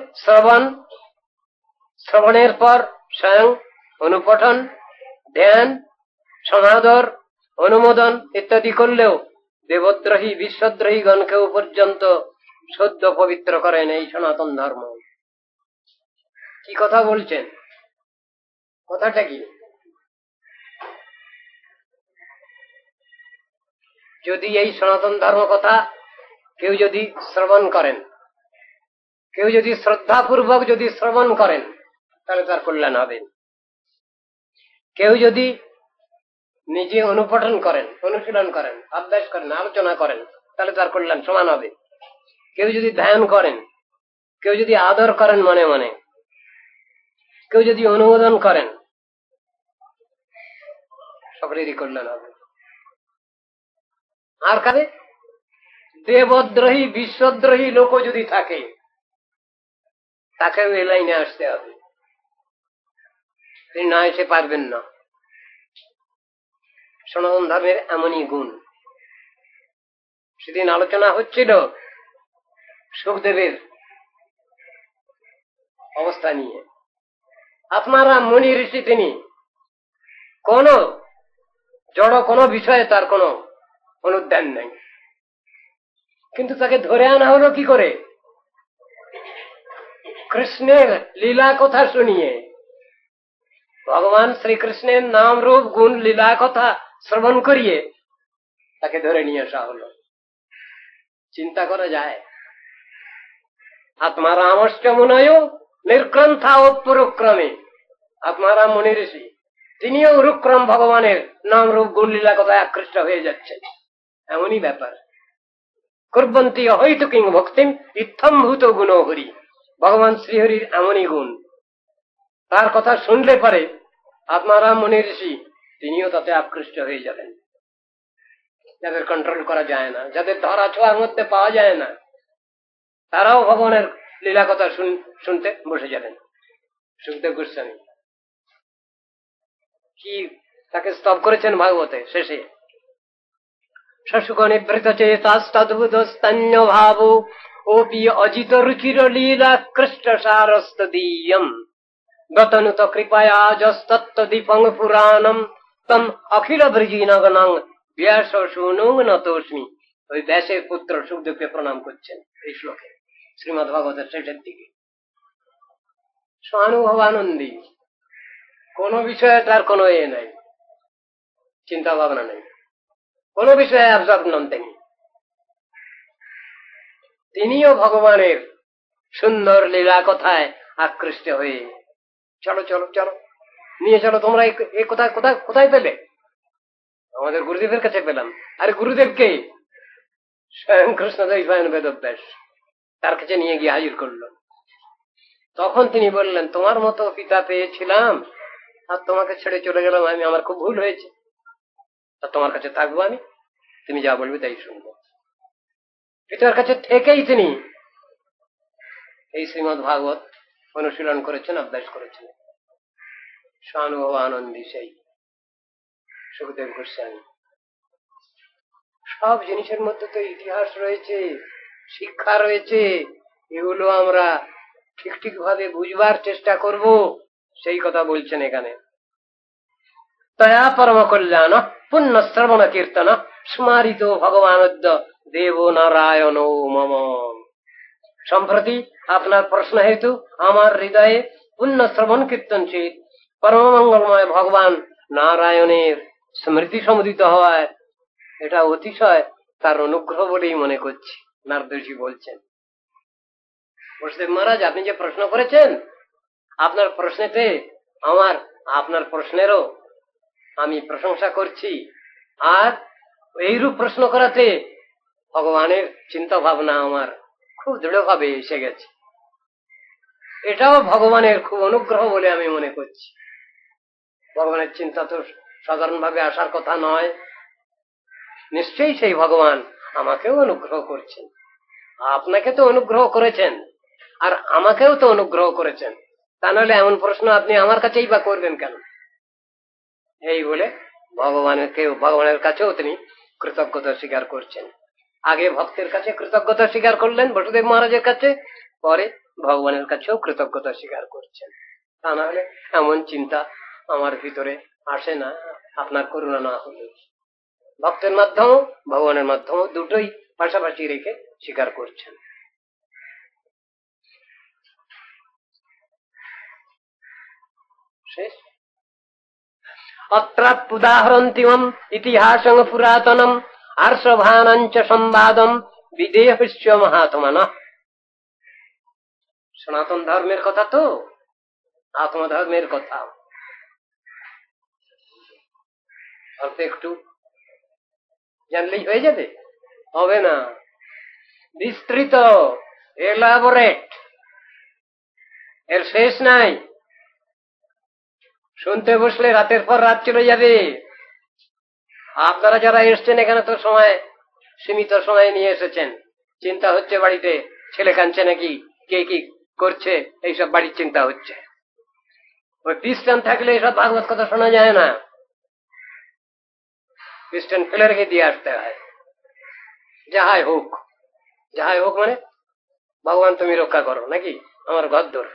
শ্রবণের পর স্বয়ং অনুপঠন, ধ্যান, সমাদর, অনুমোদন ইত্যাদি করলেও দেবদ্রোহী বিশ্বদ্রোহী গণকেও পর্যন্ত সদ্য পবিত্র করেন এই সনাতন ধর্ম। কি কথা বলছেন? কথাটা কি? যদি এই সনাতন ধর্ম কথা কেউ যদি শ্রবণ করেন, কেউ যদি শ্রদ্ধাপূর্বক যদি শ্রবণ করেন, তাহলে তার কল্যাণ হবে। কেউ যদি নিজে অনুপঠন করেন, অনুশীলন করেন, অভ্যাস করেন, আলোচনা করেন, তাহলে তার কল্যাণ সমান হবে। কেউ যদি ধ্যান করেন, কেউ যদি আদর করেন মনে মনে, কেউ যদি অনুমোদন করেন, সকলেরই কল্যাণ হবে। আর কারে? দেবদ্রোহী বিশ্বদ্রোহী লোক যদি থাকে, তাকেও এই লাইনে আসতে হবে। তিনি না এসে পারবেন না। সনাতন ধর্মের এমনই গুণ। সেদিন আলোচনা হচ্ছিল সুখদেবের অবস্থা নিয়ে। আপনারা মুনি ঋষি, তিনি কোন জড় কোন বিষয়ে তার কোন অনুদ্যান নেই, কিন্তু তাকে ধরে আনা হলো কি করে? কৃষ্ণের লীলা কথা শুনিয়ে, ভগবান শ্রীকৃষ্ণের নাম রূপ গুণ লীলা কথা শ্রবণ করিয়ে তাকে ধরে নিয়ে আসা হলো। চিন্তা করা যায়? আত্মারামশ্চ মুনয় নির্গ্রন্থা পুরক্রমে, আত্মারাম মুনি ঋষি তিনিও উরুক্রম ভগবানের নাম রূপ গুণ লীলা কথায় আকৃষ্ট হয়ে যাচ্ছেন। এমনই ব্যাপার। কুর্বন্তী হয়তো কিং ভক্তিম ইত্থম ভূত গুণ হরি, ভগবান শ্রীহরির এমনই গুণ। তার কথা শুনলে পরে আত্মারাম মুনি ঋষি তিনিও তাতে আকৃষ্ট হয়ে যাবেন। যাদের কন্ট্রোল করা যায় না, যাদের ধরা ছোঁয়ার মধ্যে পাওয়া যায় না, তারাও ভগবানের লীলা কথা শুনতে বসে যাবেন। সুখদেব গোস্বামী কি তাকে স্তব করেছেন ভাগবতে শেষে? শশুক নিবৃত চেতাস্তদ্ভুত স্তন্য ভাব ওপি অজিত রুচির লীলা কৃষ্ট সারস্তদীয়ম গতনুত কৃপয়া যস্তত্ত দীপং পুরাণম তম অখিল ব্রজীনগণং ব্যাস শুনুং নতোস্মি। ওই ব্যাসের পুত্র সুখদেবকে প্রণাম করছেন এই শ্লোকে, শ্রীমদ্ ভাগবতের শেষের দিকে। স্বানুভবানন্দী, কোন বিষয়ে তার কোনো নাই, চিন্তা ভাবনা নেই, কোন বিষয়ে অবজর্ভ নন তিনি। তিনিও ভগবানের সুন্দর লীলা কথায় আকৃষ্ট হয়ে চলো চলো চলো নিয়ে চলো, তোমরা এই কোথায় কোথায় কোথায় পেলে? আমাদের গুরুদেবের কাছে পেলাম। আরে গুরুদেবকে স্বয়ং কৃষ্ণদেব স্বয়ং বেদব্যাস তার কাছে নিয়ে গিয়ে হাজির করলো। তখন তিনি বললেন, তোমার মতো পিতা পেয়েছিলাম আর তোমাকে ছেড়ে চলে গেলাম আমি, আমার খুব ভুল হয়েছে, তা তোমার কাছে থাকবো আমি, তুমি যা বলবে তাই শুনবো। পিতার কাছে থেকেই তিনি এই শ্রীমদ্ ভাগবত অনুশীলন করেছেন, অভ্যাস করেছেন। স্বানুভব আনন্দী সেই সুখদেব গোস্বামী। সব জিনিসের মধ্যে তো ইতিহাস রয়েছে, শিক্ষা রয়েছে, এগুলো আমরা ঠিক ঠিক ভাবে বুঝবার চেষ্টা করব, সেই কথা বলছেন এখানে। তয়া পরম কল্যাণ পুণ্য শ্রবণ কীর্তন স্মারিত ভগবানদ্য দেব নারায়ণ মম। সম্প্রতি আপনার প্রশ্ন হেতু আমার হৃদয়ে পুণ্য শ্রবণ কীর্তনচিত পরম মঙ্গলময় ভগবান নারায়ণের স্মৃতি সমুদিত হওয়ায় এটা অতিশয় তার অনুগ্রহ বলেই মনে করছি। নারদজি বলছেন, বসুদেব মহারাজ, আপনি যে প্রশ্ন করেছেন, আপনার প্রশ্নেতে আপনার প্রশ্নেরও আমি প্রশংসা করছি, আর এইরূপ প্রশ্ন করাতে ভগবানের চিন্তা ভাবনা আমার খুব দৃঢ়ভাবে এসে গেছে। এটাও ভগবানের খুব অনুগ্রহ বলে আমি মনে করছি। ভগবানের চিন্তা তো সাধারণভাবে আসার কথা নয়। নিশ্চয়ই সেই ভগবান আমাকেও অনুগ্রহ করছেন, আপনাকে তো অনুগ্রহ করেছেন, আর আমাকেও তো অনুগ্রহ করেছেন। তা নাহলে এমন প্রশ্ন আপনি আমার কাছেই বা করবেন কেন? এই বলে ভগবানের কাছেও তিনি কৃতজ্ঞতা স্বীকার করছেন। আগে ভক্তের কাছে কৃতজ্ঞতা স্বীকার করলেন বসুদেব মহারাজের কাছে, পরে ভগবানের কাছেও কৃতজ্ঞতা স্বীকার করছেন। তা না হলে এমন চিন্তা আমার ভিতরে আসে না আপনার করুণা না হলে। ভক্তের মাধ্যমেও ভগবানের মাধ্যমেও দুটোই পাশাপাশি রেখে স্বীকার করছেন। শেষ। অত্রাৎপুদাহরন্তিমম ইতিহাসং পুরাতনম আর্ষভানঞ্চ সংবাদম বিদেহস্য মহাত্মনঃ। সনাতন ধর্মের কথা তো, আত্মধর্মের কথা। অল্প একটু জানলেই হয়ে যাবে? হবে না, বিস্তৃত, এলাবোরেট, এর শেষ নাই। শুনতে বসলে রাতের পর রাত চলে যাবে। আপনারা যারা এসছেন এখানে তো সময় সীমিত সময় নিয়ে এসেছেন, চিন্তা হচ্ছে বাড়িতে ছেলে কাঁদছে নাকি, কে কি করছে, এইসব বাড়ির চিন্তা হচ্ছে। ওই খ্রিস্টান থাকলে এসব ভাগবত কথা শোনা যায় না, খ্রিস্টান ফেলে রেখে দিয়ে আসতে হয়। যাহাই হোক, যাহাই হোক মানে ভগবান তুমি রক্ষা করো নাকি আমার গদ্দর।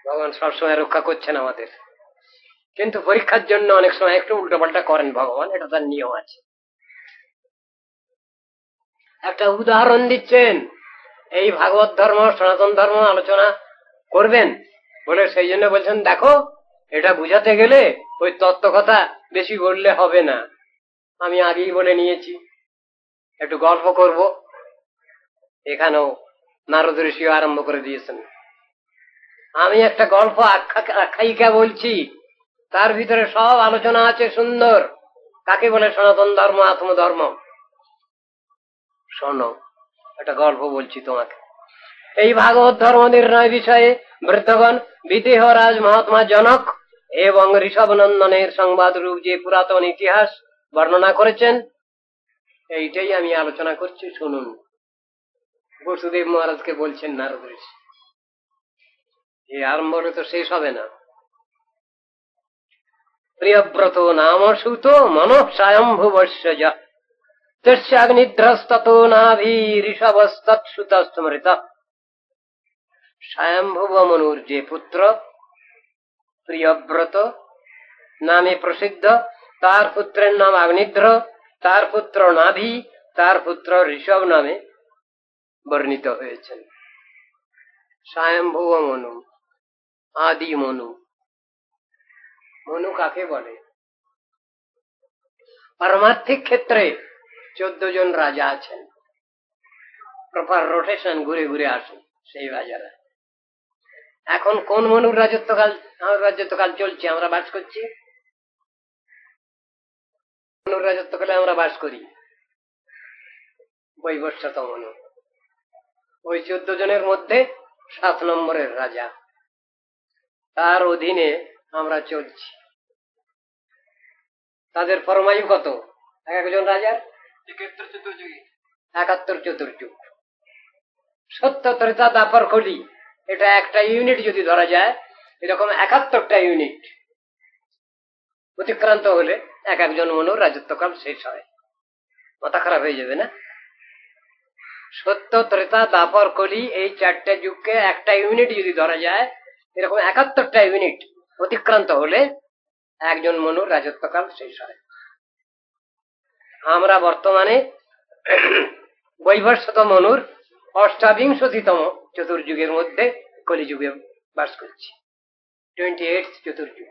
ভগবান সবসময় রক্ষা করছেন আমাদের, কিন্তু পরীক্ষার জন্য অনেক সময় একটু উল্টোপাল্টা করেন ভগবান, এটা তার নিয়ম আছে। একটা উদাহরণ দিচ্ছেন, এই ভাগবত ধর্ম সনাতন ধর্ম আলোচনা করবেন বলে সেই জন্য বলছেন দেখো এটা বুঝাতে গেলে ওই তত্ত্ব কথা বেশি বললে হবে না, আমি আগেই বলে নিয়েছি, একটু গল্প করব। এখানেও নারদ ঋষিও আরম্ভ করে দিয়েছেন। আমি একটা গল্প আখ্যায়িকা বলছি, তার ভিতরে সব আলোচনা আছে সুন্দর। কাকে বলে সনাতন ধর্ম, আত্মধর্ম? শোনো, একটা গল্প বলছি তোমাকে। এই ভাগবত ধর্ম নির্ণয় বিষয়ে বৃদ্ধগণ বিদেহরাজ মহাত্মা জনক এবং ঋষভ নন্দনের সংবাদ রূপ যে পুরাতন ইতিহাস বর্ণনা করেছেন, এইটাই আমি আলোচনা করছি, শুনুন। বসুদেব মহারাজকে বলছেন নারদ ঋষি। এই আরম্ভ হলে তো শেষ হবে না। প্রিয়ব্রত নাম সুত মনঃ স্বয়ম্ভুবস্য তস্যাগ্নিধ্রস্তত নাভি ঋষভস্তৎসুত স্মৃত। স্বয়ম্ভুব মনুর যে পুত্র প্রিয়ব্রত নামে প্রসিদ্ধ, তার পুত্রের নাম অগ্নিধ্র, তার পুত্র নাভি, তার পুত্র ঋষভ নামে বর্ণিত হয়েছেন। স্বয়ম্ভুব মনু, আদি মনু। মনু কাকে বলে? পারমার্থিক ক্ষেত্রে 14 জন রাজা আছেন, প্রপার রোটেশন, ঘুরে ঘুরে আসেন সেই রাজারা। এখন কোন মনুর রাজত্বকাল? আমার রাজত্বকাল চলছে, আমরা বাস করছি। মনুর রাজত্বকালে আমরা বাস করি, বৈবস্বত মনু। ওই 14 জনের মধ্যে 7 নম্বরের রাজা, তার অধীনে আমরা চলছি। তাদের পরমায়ু কত? একজন রাজার 71 চতুর্যুগ। সত্য ত্রেতা দ্বাপর কলি, এটা একটা ইউনিট যদি ধরা যায়, এরকম 71টা ইউনিট অতিক্রান্ত হলে এক একজন মনুর রাজত্বকাল শেষ হয়। মাথা খারাপ হয়ে যাবে না? সত্য ত্রেতা দ্বাপর কলি, এই 4টে যুগকে একটা ইউনিট যদি ধরা যায়, এরকম 71টা ইউনিট অতিক্রান্ত হলে একজন মনুর রাজত্বকাল শেষ হয়। আমরা বর্তমানে বৈবস্বত মনুর অষ্টাবিংশতিতম চতুর্যুগের মধ্যে কলিযুগে বাস করছি, 28th চতুর্যুগ।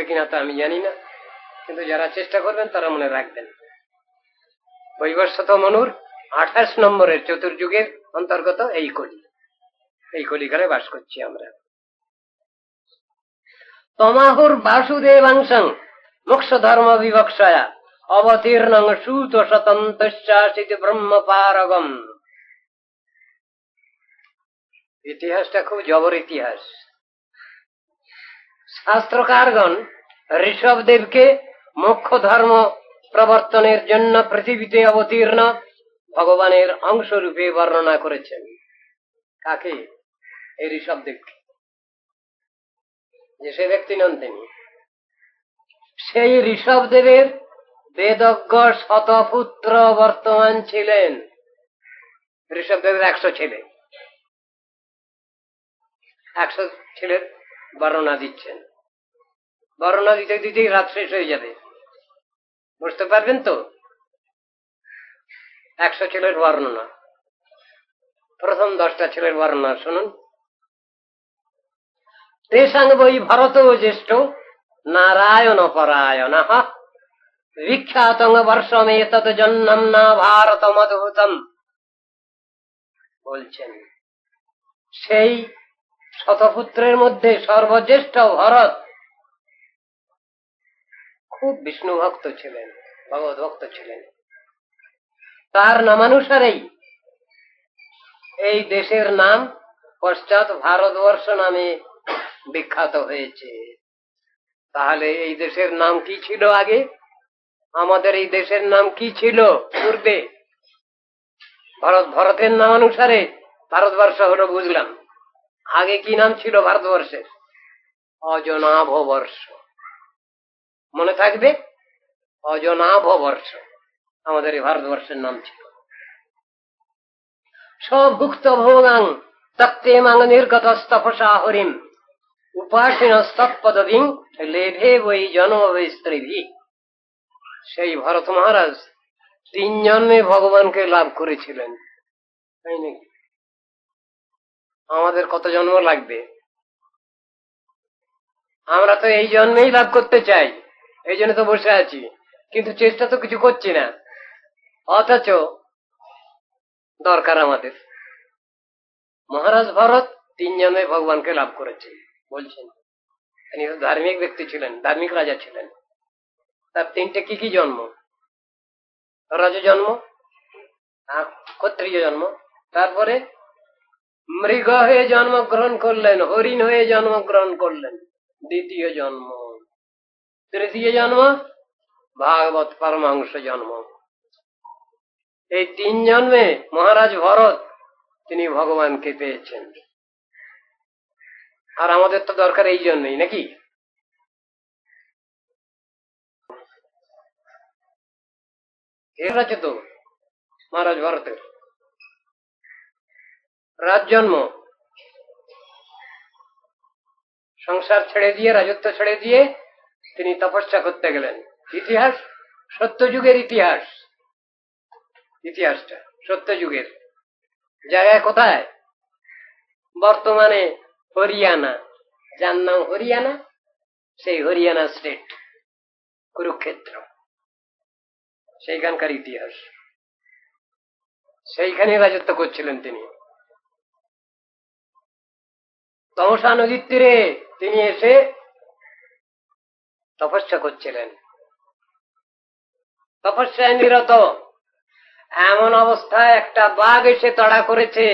কিনা তা আমি জানি না, কিন্তু যারা চেষ্টা করবেন তারা মনে রাখবেন, বৈবস্বত মনুর 28 নম্বরের চতুর্যুগের অন্তর্গত এই কলি, এই কলিকালে বাস করছি আমরা। তমাহুর বাসুদেবাংশং মোক্ষ ধর্ম বিবক্ষয়া অবতীর্ণ সুত শতন্তশ্চাসিত ব্রহ্ম পারগম ইতিহাসটা খুব জবর ইতিহাস। শাস্ত্রকারগণ ঋষভদেবকে মোক্ষ ধর্ম প্রবর্তনের জন্য পৃথিবীতে অবতীর্ণ ভগবানের অংশ রূপে বর্ণনা করেছেন। কাকে? এই ঋষভদেবকে, যে সে ব্যক্তি নন তিনি। সেই ঋষভদেবের বেদজ্ঞ শতপুত্র বর্তমান ছিলেন। ঋষভদেবের 100 ছেলে, 100 ছেলের বর্ণনা দিচ্ছেন। বর্ণনা দিতে দিতেই রাত শেষ হয়ে যাবে, বুঝতে পারবেন তো? 100 ছেলের বর্ণনা। প্রথম 10টা ছেলের বর্ণনা শুনুন। তেষাং বৈ ভরত জ্যেষ্ঠ নারায়ণ পরায়ণ বিখ্যাতং বর্ষমেতৎ জন্মম না ভারতমদ্ভুতম। বলছেন সেই শতপুত্রের মধ্যে সর্বজ্যেষ্ঠ ভরত খুব বিষ্ণু ভক্ত ছিলেন, ভগবত ভক্ত ছিলেন। তার নামানুসারেই এই দেশের নাম পশ্চাৎ ভারতবর্ষ নামে বিখ্যাত হয়েছে। তাহলে এই দেশের নাম কি ছিল আগে? আমাদের এই দেশের নাম কি ছিল পূর্বে? ভরতের নামানুসারে ভারতবর্ষ হলো, বুঝলাম। আগে কি নাম ছিল ভারতবর্ষের? অজনাভ বর্ষ। মনে থাকবে, অজনাভ বর্ষ আমাদের এই ভারতবর্ষের নাম ছিল। সভুক্ত ভোগাং তত্ত্বেমাং নির্গতস্তপসা হরিম উপাসিন তৎপদবিং লেভে বৈ জন্ম বৈ স্ত্রীভি। সেই ভরত মহারাজ 3 জন্মে ভগবানকে লাভ করেছিলেন, তাই নাকি? আমাদের কত জন্ম লাগবে? আমরা তো এই জন্মেই লাভ করতে চাই, এই জন্য তো বসে আছি, কিন্তু চেষ্টা তো কিছু করছি না। অথচ দরকার আমাদের। মহারাজ ভরত 3 জন্মে ভগবানকে লাভ করেছেন বলছেন। তিনি ধার্মিক ব্যক্তি ছিলেন, ধার্মিক রাজা ছিলেন। তার 3টে কি জন্ম? রাজ জন্ম, ক্ষত্রিয় জন্ম, তারপরে মৃগ হয়ে জন্মগ্রহণ করলেন, হরিণ হয়ে জন্মগ্রহণ করলেন, 2য় জন্ম। 3য় জন্ম ভাগবত পরমাংশ জন্ম। এই 3 জন্মে মহারাজ ভরত তিনি ভগবানকে পেয়েছেন। আর আমাদের তো দরকার এই জন্যই, নাকি? এর আছে তো মহারাজ ভরতের রাজ জন্ম। সংসার ছেড়ে দিয়ে, রাজত্ব ছেড়ে দিয়ে তিনি তপস্যা করতে গেলেন। ইতিহাস সত্যযুগের ইতিহাস। ইতিহাসটা সত্যযুগের। জায়গায় কোথায়? বর্তমানে হরিয়ানা, যার নাম হরিয়ানা, সেই হরিয়ানা স্টেট, কুরুক্ষেত্র, সেইখানকার ইতিহাস। সেইখানে রাজত্ব করছিলেন তিনি। তমসা নদীর তীরে তিনি এসে তপস্যা করছিলেন, তপস্যায় নিরত। এমন অবস্থায় একটা বাঘ এসে তাড়া করেছে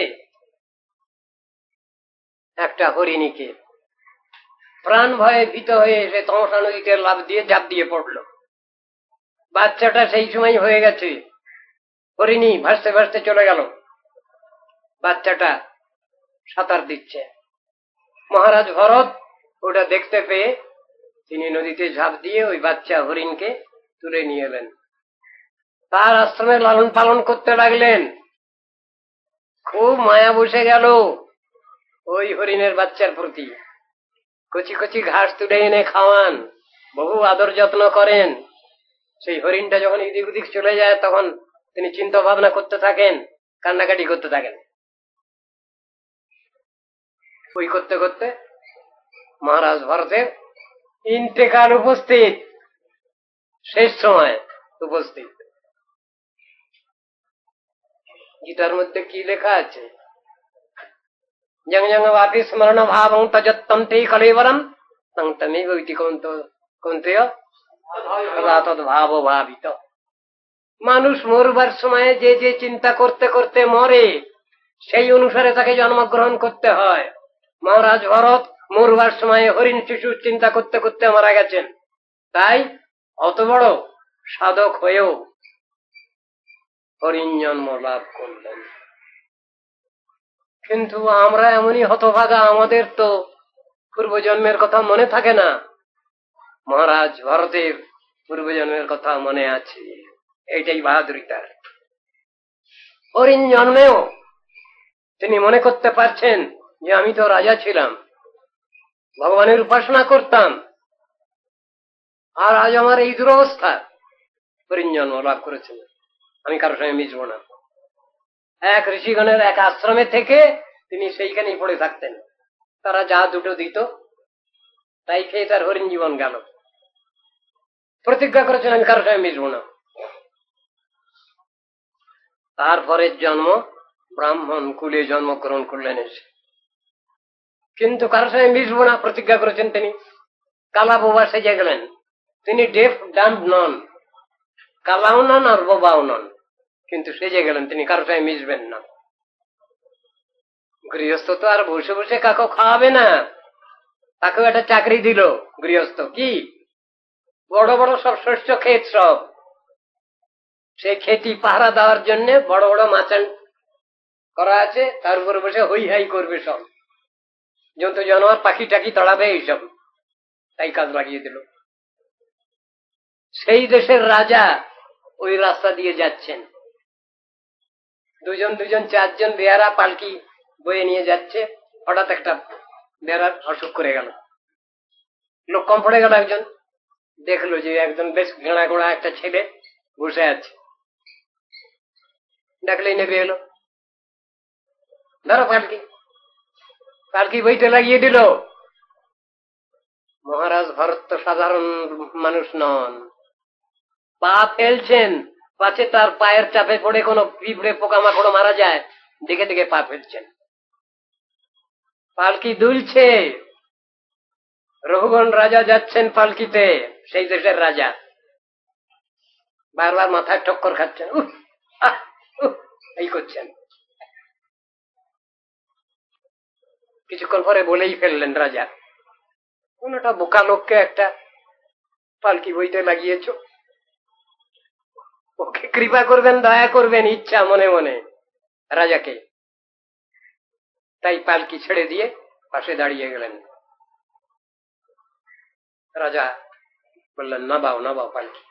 একটা হরিণীকে। প্রাণ ভয়ে ভীত হয়ে এসে তমসা নদীতে লাফ দিয়ে ঝাঁপ দিয়ে পড়ল। বাচ্চাটা সেই সময় হয়ে গেছে, হরিণী ভাসতে ভাসতে চলে গেল, বাচ্চাটা সাঁতার দিচ্ছে। মহারাজ ভরত ওটা দেখতে পেয়ে তিনি নদীতে ঝাঁপ দিয়ে ওই বাচ্চা হরিণকে তুলে নিয়ে এলেন, তার আশ্রমে লালন পালন করতে লাগলেন। খুব মায়া বসে গেল ওই হরিণের বাচ্চার প্রতি। কচি কচি ঘাস তুলে এনে খাওয়ান, বহু আদর যত্ন করেন। সেই হরিণটা যখন এদিক ওদিক চলে যায় তখন তিনি চিন্তা ভাবনা করতে থাকেন, কান্নাকাটি করতে থাকেন। ওই করতে করতে মহারাজ ভরতের ইন্তেকাল উপস্থিত, শেষ সময় উপস্থিত। গীতার মধ্যে কি লেখা আছে? জং জং বাপি স্মরণ ভাবং তজত্তম তে কলেবরম তং তমেব ইতি কৌন্তেয় সদা তদ্ভাব ভাবিত। মানুষ মরবার সময় যে যে চিন্তা করতে করতে মরে, সেই অনুসারে তাকে জন্মগ্রহণ করতে হয়। মহারাজ ভরত মরবার সময় হরিণ শিশুর চিন্তা করতে করতে মারা গেছেন, তাই অত বড় সাধক হয়েও হরিণ জন্ম লাভ করলেন। কিন্তু আমরা এমনই হতভাগা, আমাদের তো পূর্বজন্মের কথা মনে থাকে না। মহারাজ ভরতের পূর্বজন্মের কথা মনে আছে, এইটাই বাহাদুরি তার। হরিণ জন্মেও তিনি মনে করতে পারছেন যে আমি তো রাজা ছিলাম, ভগবানের উপাসনা করতাম, আর আজ আমার এই দুরবস্থা। হরিণ জন্ম লাভ করেছেন, আমি কারোর সঙ্গে মিশবো না। এক ঋষিগণের এক আশ্রমে থেকে তিনি সেইখানেই পড়ে থাকতেন, তারা যা দুটো দিত তাই খেয়ে তার হরিণ জীবন গেল। প্রতিজ্ঞা করেছেন আমি কারোর সঙ্গে মিশবো না। তারপরের জন্ম ব্রাহ্মণ কুলে জন্মগ্রহণ করলেন এসে, কিন্তু কারোর সঙ্গে মিশবো না প্রতিজ্ঞা করেছেন তিনি। কালা বোবা সেজে গেলেন। তিনি ডেফ ডাম্ব নন, কালাও নন আর বোবাও নন, কিন্তু সেজে গেলেন তিনি কারোর সঙ্গে মিশবেন না। গৃহস্থ তো আর বসে বসে কাকো খাওয়াবে না, তাকেও একটা চাকরি দিল গৃহস্থ। কি বড় বড় সব শস্য ক্ষেত, সব সেই খেতি পাহারা দেওয়ার জন্য বড় বড় মাচান করা আছে, তার উপরে বসে হই হাই করবে, সব জন্তু জানোয়ার পাখি টাকি তাড়াবে, এইসব তাই কাজ লাগিয়ে দিল। সেই দেশের রাজা ওই রাস্তা দিয়ে যাচ্ছেন, দুজন দুজন চারজন বেয়ারা পালকি বয়ে নিয়ে যাচ্ছে। হঠাৎ একটা বেয়ারার অসুখ করে গেল, লোক কম পড়ে গেল। একজন দেখলো যে একজন বেশ ঘেঁড়া গোড়া একটা ছেলে বসে আছে, ডাকলেই নেবে এলো, ধরো পালকি। পালকি বইতে লাগিয়ে দিল। মহারাজ ভরত তো সাধারণ মানুষ নন, পা ফেলছেন, পাছে তার পায়ের চাপে পড়ে কোনো পিঁপড়ে পোকামাকড় মারা যায়, দেখে দেখে পা ফেলছেন। পালকি দুলছে, রঘুগণ রাজা যাচ্ছেন পালকিতে, সেই দেশের রাজা, বারবার মাথায় টক্কর খাচ্ছেন, এই করছেন। কিছুক্ষণ পরে বলেই ফেললেন রাজা, কোনটা বোকা লোককে একটা পালকি বইতে লাগিয়েছ, ওকে কৃপা করবেন, দয়া করবেন ইচ্ছা মনে মনে রাজাকে। তাই পালকি ছেড়ে দিয়ে পাশে দাঁড়িয়ে গেলেন। রাজা বললেন, নাবাও নাবাও পালকি।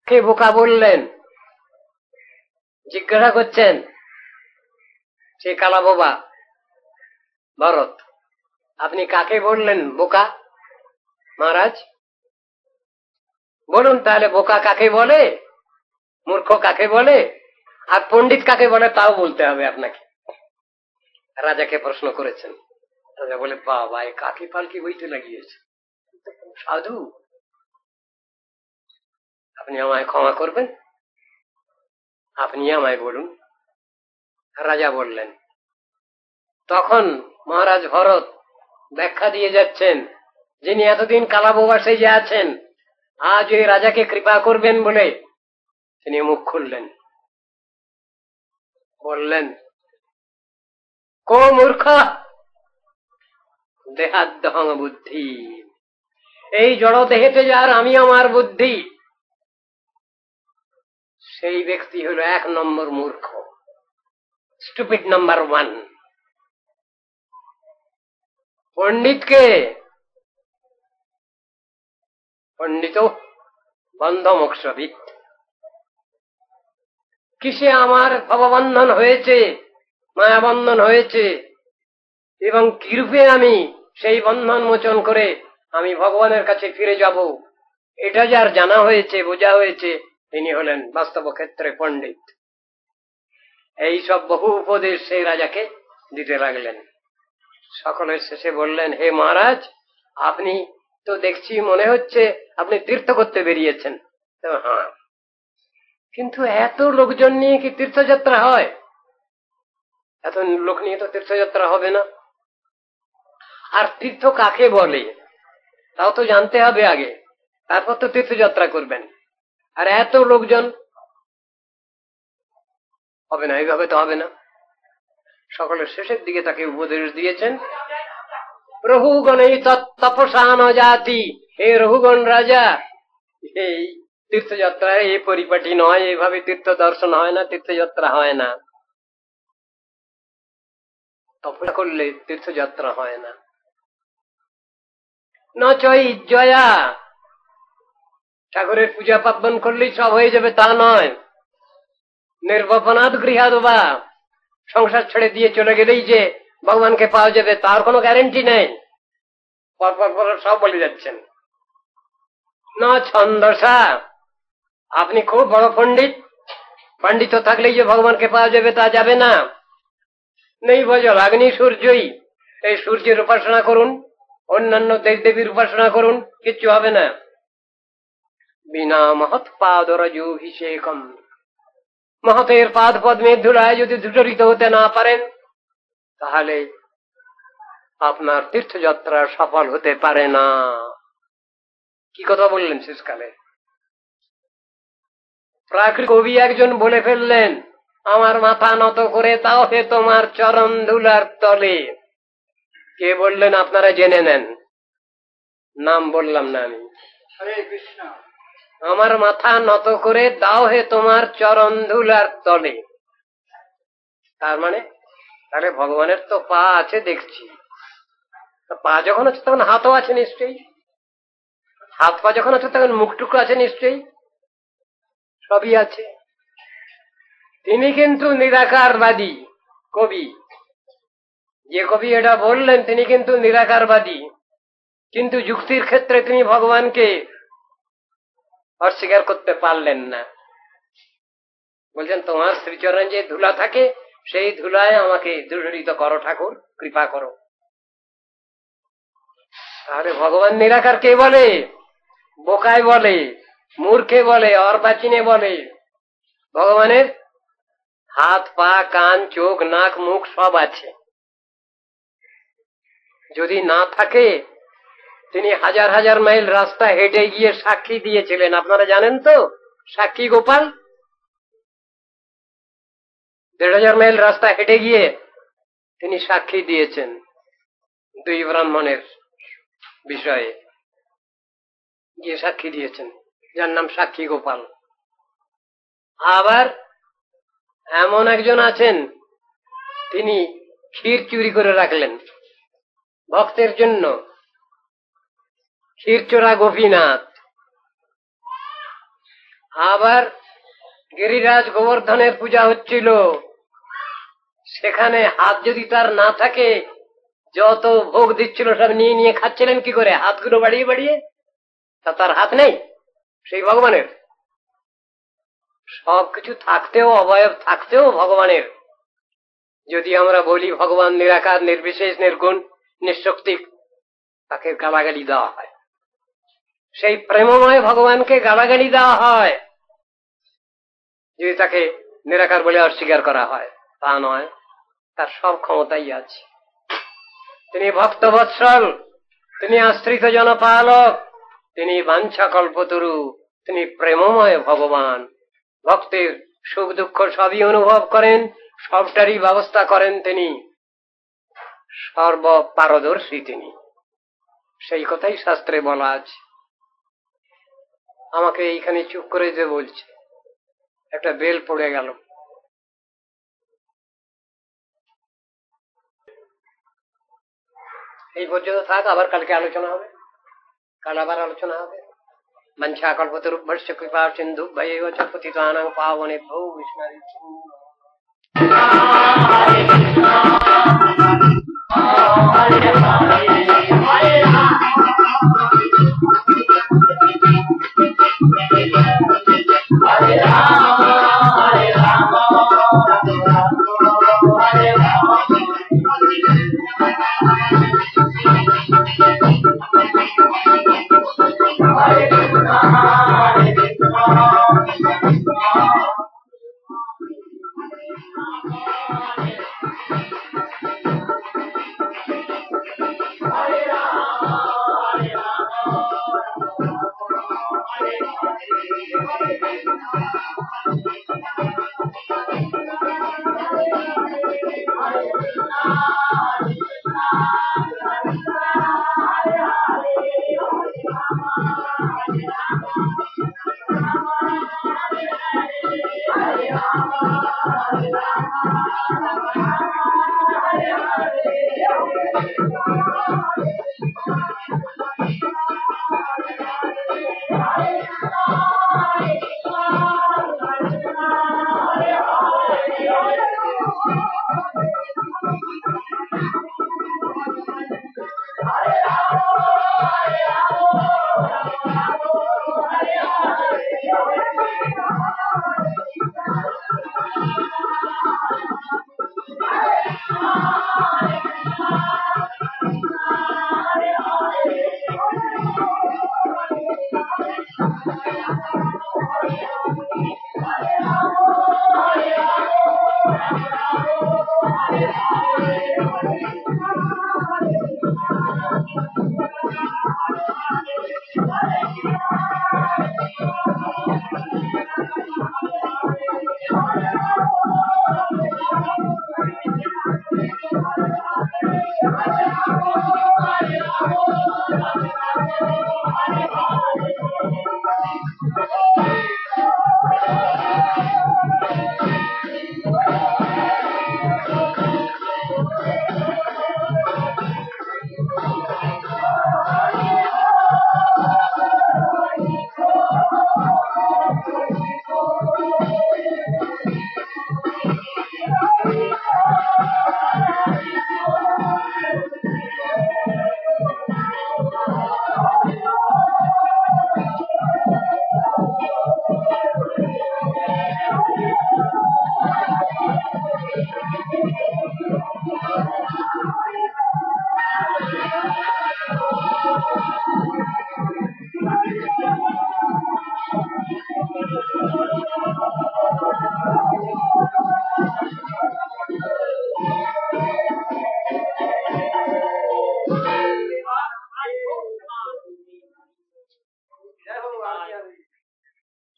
কে বোকা বললেন জিজ্ঞাসা করছেন, সে কালা বোবা ভরত। আপনি কাকে বললেন বোকা মহারাজ? বলুন তাহলে, বোকা কাকে বলে, মূর্খ কাকে বলে, আর পণ্ডিত কাকে বলে তাও বলতে হবে আপনাকে। রাজাকে প্রশ্ন করেছেন। রাজা বলে, বাবা এ কাকে পালকি বইতে লাগিয়েছে, সাধু, আপনি আমায় ক্ষমা করবেন, আপনি আমায় বলুন। রাজা বললেন। তখন মহারাজ ভরত ব্যাখ্যা দিয়ে যাচ্ছেন, যিনি এতদিন কালা বোবা সেজে আছেন, আজ ওই রাজাকে কৃপা করবেন বলে তিনি মুখ খুললেন, বললেন, কো মূর্খ দেহাদ্যহং বুদ্ধি, এই জড় দেহেতে যার আমি আমার বুদ্ধি, সেই ব্যক্তি হলো 1 নম্বর মূর্খ, স্টুপিড নাম্বার 1। পণ্ডিতকে, পণ্ডিত বন্ধ মোক্ষবিদ, কিসে আমার ভববন্ধন হয়েছে, মায়াবন্ধন হয়েছে, এবং কিরূপে আমি সেই বন্ধন মোচন করে আমি ভগবানের কাছে ফিরে যাব, এটা যার জানা হয়েছে, বোঝা হয়েছে, তিনি হলেন বাস্তব ক্ষেত্রে পণ্ডিত। এই সব বহু উপদেশ সেই রাজাকে দিতে লাগলেন। সকলের শেষে বললেন, হে মহারাজ, আপনি তো দেখছি মনে হচ্ছে আপনি তীর্থ করতে বেরিয়েছেন। হ্যাঁ, কিন্তু এত লোকজন নিয়ে কি তীর্থযাত্রা হয়? এত লোক নিয়ে তো তীর্থযাত্রা হবে না। আর তীর্থ কাকে বলে তাও তো জানতে হবে আগে, তারপর তো তীর্থযাত্রা করবেন। আর এত লোকজন, হবে না, এইভাবে তো হবে না। সকলের শেষের দিকে তাকে উপদেশ দিয়েছেন, রঘুগণেই তৎতপসান জাতি, হে রঘুগণ রাজা, এই তীর্থযাত্রায় এই পরিপাটি নয়, এইভাবে তীর্থ দর্শন হয় না, তীর্থযাত্রা হয় না, তপস্যা করলে তীর্থযাত্রা হয় না। নচই জয়া, ঠাকুরের পূজা পার্বণ করলেই সব হয়ে যাবে তা নয়। নির্বাপনাদ গৃহাদবা, সংসার ছেড়ে দিয়ে চলে গেলেই যে ভগবানকে পাওয়া যাবে তার কোনো গ্যারেন্টি নেই। পর সব বলে যাচ্ছেন। না ছন্দসা, আপনি খুব বড় পণ্ডিত, পণ্ডিত থাকলেই যে ভগবানকে পাওয়া যাবে তা যাবে না। নেই বজল অগ্নি সূর্যই, এই সূর্যের উপাসনা করুন, অন্যান্য দেব দেবীর উপাসনা করুন, কিচ্ছু হবে না। বিনা মহৎ পাদরজোভিষেকম, মহতের পাদ পদ্মের ধুলায় যদি ধূসরিত হতে না পারেন তাহলে আপনার তীর্থযাত্রা সফল হতে পারে না। কি কথা বললেন শেষকালে? প্রাকৃত কবি একজন বলে ফেললেন, আমার মাথা নত করে তাও হে তোমার চরণ ধুলার তলে। কে বললেন আপনারা জেনে নেন, নাম বললাম না আমি। হরে কৃষ্ণ। আমার মাথা নত করে দাও হে তোমার চরণ ধুলার তলে। তার মানে তাহলে ভগবানের তো পা আছে দেখছি, পা যখন আছে তখন হাতও আছে নিশ্চয়ই, হাত পা যখন আছে তখন মুখটুকু আছে নিশ্চয়ই, সবই আছে। তিনি কিন্তু নিরাকারবাদী কবি, যে কবি এটা বললেন তিনি কিন্তু নিরাকারবাদী, কিন্তু যুক্তির ক্ষেত্রে তিনি ভগবানকে অস্বীকার করতে পারলেন না। বলছেন তোমার শ্রীচরণ যে ধুলা থাকে সেই ধুলায় আমাকে ধূসরিত করো ঠাকুর, কৃপা করো। তাহলে ভগবান নিরাকার কে বলে? বোকায় বলে, মূর্খে বলে, অর্বাচীনে বলে। ভগবানের হাত পা কান চোখ নাক মুখ সব আছে। যদি না থাকে তিনি হাজার হাজার মাইল রাস্তা হেঁটে গিয়ে সাক্ষী দিয়েছিলেন, আপনারা জানেন তো, সাক্ষী গোপাল ১,৫০০ মাইল রাস্তা হেঁটে গিয়ে তিনি সাক্ষী দিয়েছেন 2 ব্রাহ্মণের বিষয়ে, গিয়ে সাক্ষী দিয়েছেন, যার নাম সাক্ষী গোপাল। আবার এমন একজন আছেন, তিনি ক্ষীর চুরি করে রাখলেন ভক্তের জন্য, ক্ষীরচোরা গোপীনাথ। আবার গিরিরাজ গোবর্ধনের পূজা হচ্ছিল, সেখানে হাত যদি তার না থাকে, যত ভোগ দিচ্ছিল সব নিয়ে নিয়ে খাচ্ছিলেন কি করে? হাতগুলো বাড়িয়ে বাড়িয়ে। তা তার হাত নেই সেই ভগবানের? সবকিছু থাকতেও, অবয়ব থাকতেও ভগবানের যদি আমরা বলি ভগবান নিরাকার, নির্বিশেষ, নির্গুণ, নিঃশক্তি, তাকে গালাগালি দেওয়া হয়। সেই প্রেমময় ভগবানকে গালাগালি দেওয়া হয় যদি তাকে নিরাকার বলে অস্বীকার করা হয়। তা নয়, তার সব ক্ষমতাই আছে। তিনি ভক্তবৎসল, তিনি আশ্রিত জনপালক, তিনি বাঞ্ছা কল্পতরু, তিনি প্রেমময় ভগবান। ভক্তের সুখ দুঃখ সবই অনুভব করেন, সবটারই ব্যবস্থা করেন তিনি, সর্বপারদর্শী তিনি। সেই কথাই শাস্ত্রে বলা আছে। আমাকে এইখানে চুপ করে যে বলছে, একটা বেল পড়ে গেল। এই পর্যন্ত থাক, আবার কালকে আলোচনা হবে, কাল আবার আলোচনা হবে। মঞ্চা কল্পতরুভ্যশ্চ কৃপা সিন্ধু ভৈব চ পতিতানাং পাবনেভ্যো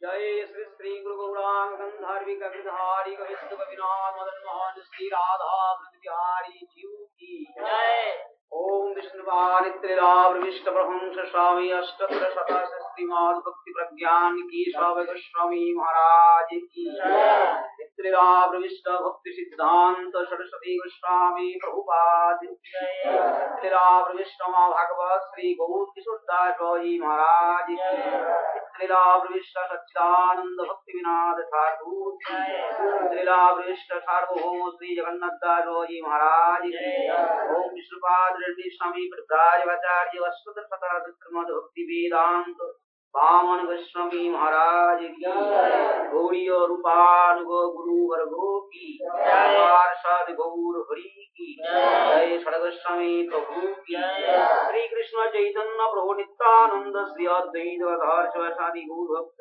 जय श्री श्री गुरु गौरांग गंधर्विक गिरधारी गोविंद गोविनाथ मदन मोहन श्री राधा बिहारी जीव की जय। ओम विष्णुवानित्रिलाभ विष्ट प्रहंस स्वामी अष्टोत्तर शतश्रीमाद भक्ति प्रज्ञान की स्वामी गोस्वामी महाराज की जय। त्रिलाभ विष्ट भक्ति सिद्धांत सरस्वती गोस्वामी प्रभुपाद जय। त्रिलाभ विष्ट भागवत श्री गौर किशोरदास जी महाराज की जय। त्रिलाभ विष्ट सच्चिदानंद भक्ति विनाद ठाकुर त्रिलाभ विष्ट सार्वभौम श्री जगन्नाथ दास जी महाराज की ओम विष्णुपाद रेड्डी स्वामी प्रभुराजाचार्य वस्तुत सतमद भक्ति वेदांत वामन गोस्वामी महाराज की गौरी रूपानुगो गुरु वर्गो की पार्षद गौर हरि की जय। षडगोस्वामी प्रभु की श्री कृष्ण चैतन्य प्रभु नित्यानंद श्री अद्वैत गदाधर शिवासादि गौर भक्त